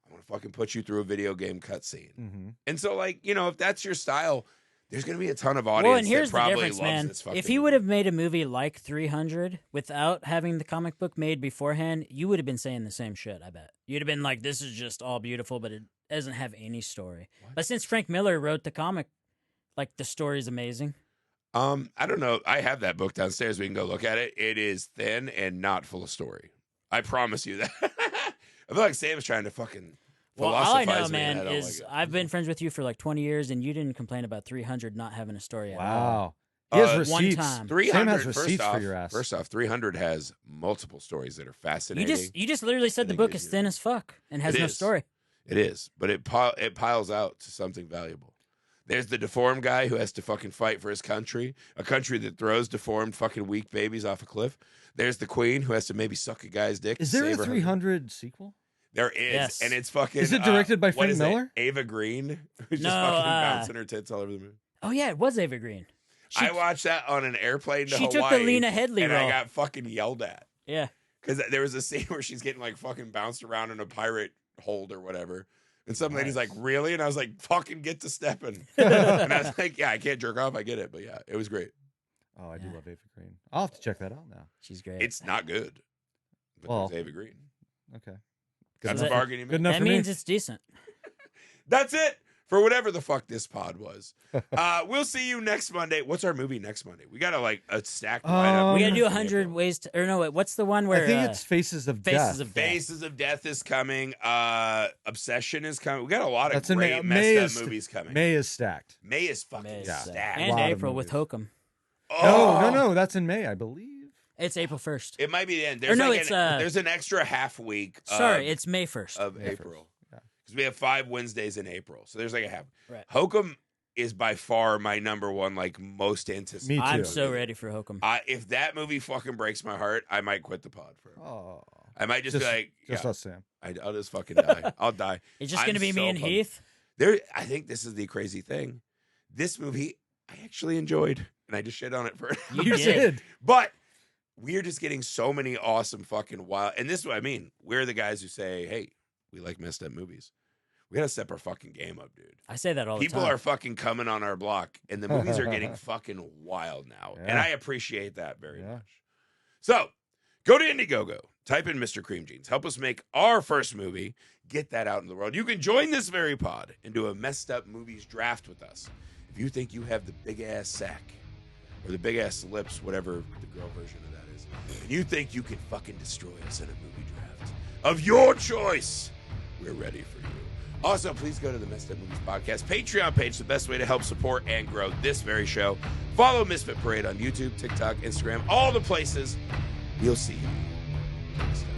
I want to fucking put you through a video game cutscene. Mm-hmm. And so, like, you know, if that's your style, there's going to be a ton of audience that probably loves this fucking If he would have made a movie like 300 without having the comic book made beforehand, you would have been saying the same shit, I bet. You'd have been like, this is just all beautiful, but it doesn't have any story. What? But since Frank Miller wrote the comic, like, the story's amazing. I don't know. I have that book downstairs. We can go look at it. It is thin and not full of story. I promise you that. I feel like Sam's trying to fucking Well, all I philosophize know, me, and man, I don't is like it. I've been friends with you for like 20 years, and you didn't complain about 300 not having a story at all. Wow. He has one receipts. time. 300, Sam has first receipts off, for your ass. First off, 300 has multiple stories that are fascinating. You just literally said the think book it is is. thin as fuck and has It no is. story. It is, but it piles out to something valuable. There's the deformed guy who has to fucking fight for his country, a country that throws deformed fucking weak babies off a cliff. There's the queen who has to maybe suck a guy's dick. Is to there a save her 300 sequel? There is, Yes. and it's fucking. Is it directed by what Frank is it? Miller? Ava Green, who's No, just fucking bouncing her tits all over the movie. Oh, yeah, it was Ava Green. She, I watched that on an airplane to she Hawaii. took the Lena Headey and role. I got fucking yelled at Yeah. because there was a scene where she's getting like fucking bounced around in a pirate hold or whatever. And some lady's like, really? And I was like, fucking get to stepping. And I was like, yeah, I can't jerk off. I get it. But yeah, it was great. Oh, I do Yeah. love Ava Green. I'll have to check that out now. She's great. It's not good. But Well, there's Ava Green. Okay. That's that- a bargain you Good make. enough that for me. means it's decent. That's it for whatever the fuck this pod was. We'll see you next Monday. What's our movie next Monday? We got a stacked lineup. We got to do in 100 April. ways to... Or no, wait, what's the one where... I think it's Faces of Death. Faces of Death. Faces of Death is coming. Obsession is coming. We got a lot of That's in great May. messed up movies coming. May is stacked. May is fucking May is stacked. stacked. And Lot of April with movies. Hokum. Oh, No, that's in May, I believe. It's April 1st. It might be the end. Or no, it's, there's an extra half week. Sorry, it's May 1st. of May 1st. April. Yeah. Because we have 5 Wednesdays in April, so there's like a half. Right. Hokum is by far my number one, like most anticipated. Me too. I'm so ready for Hokum. If that movie fucking breaks my heart, I might quit the pod for. Oh. I might just be like, Just yeah, us, Sam. I'll just fucking die. I'll die. It's just I'm going to be me so and pumped. Heath. I think this is the crazy thing. This movie I actually enjoyed, and I just shit on it for. You did. But we're just getting so many awesome fucking wild. And this is what I mean. We're the guys who say, hey, we like messed up movies. We got to step our fucking game up, dude. I say that all the People time. are fucking coming on our block, and the movies are getting fucking wild now. And Yeah. I appreciate that very Yeah. much. So go to Indiegogo, type in Mr. Cream Jeans, help us make our first movie, get that out in the world. You can join this very pod and do a messed up movies draft with us. If you think you have the big ass sack or the big ass lips, whatever the girl version of that is, and you think you can fucking destroy us in a movie draft of your choice, we're ready for you. Also, please go to the Messed Up Movies Podcast Patreon page, the best way to help support and grow this very show. Follow Misfit Parade on YouTube, TikTok, Instagram, all the places. We'll see you next time.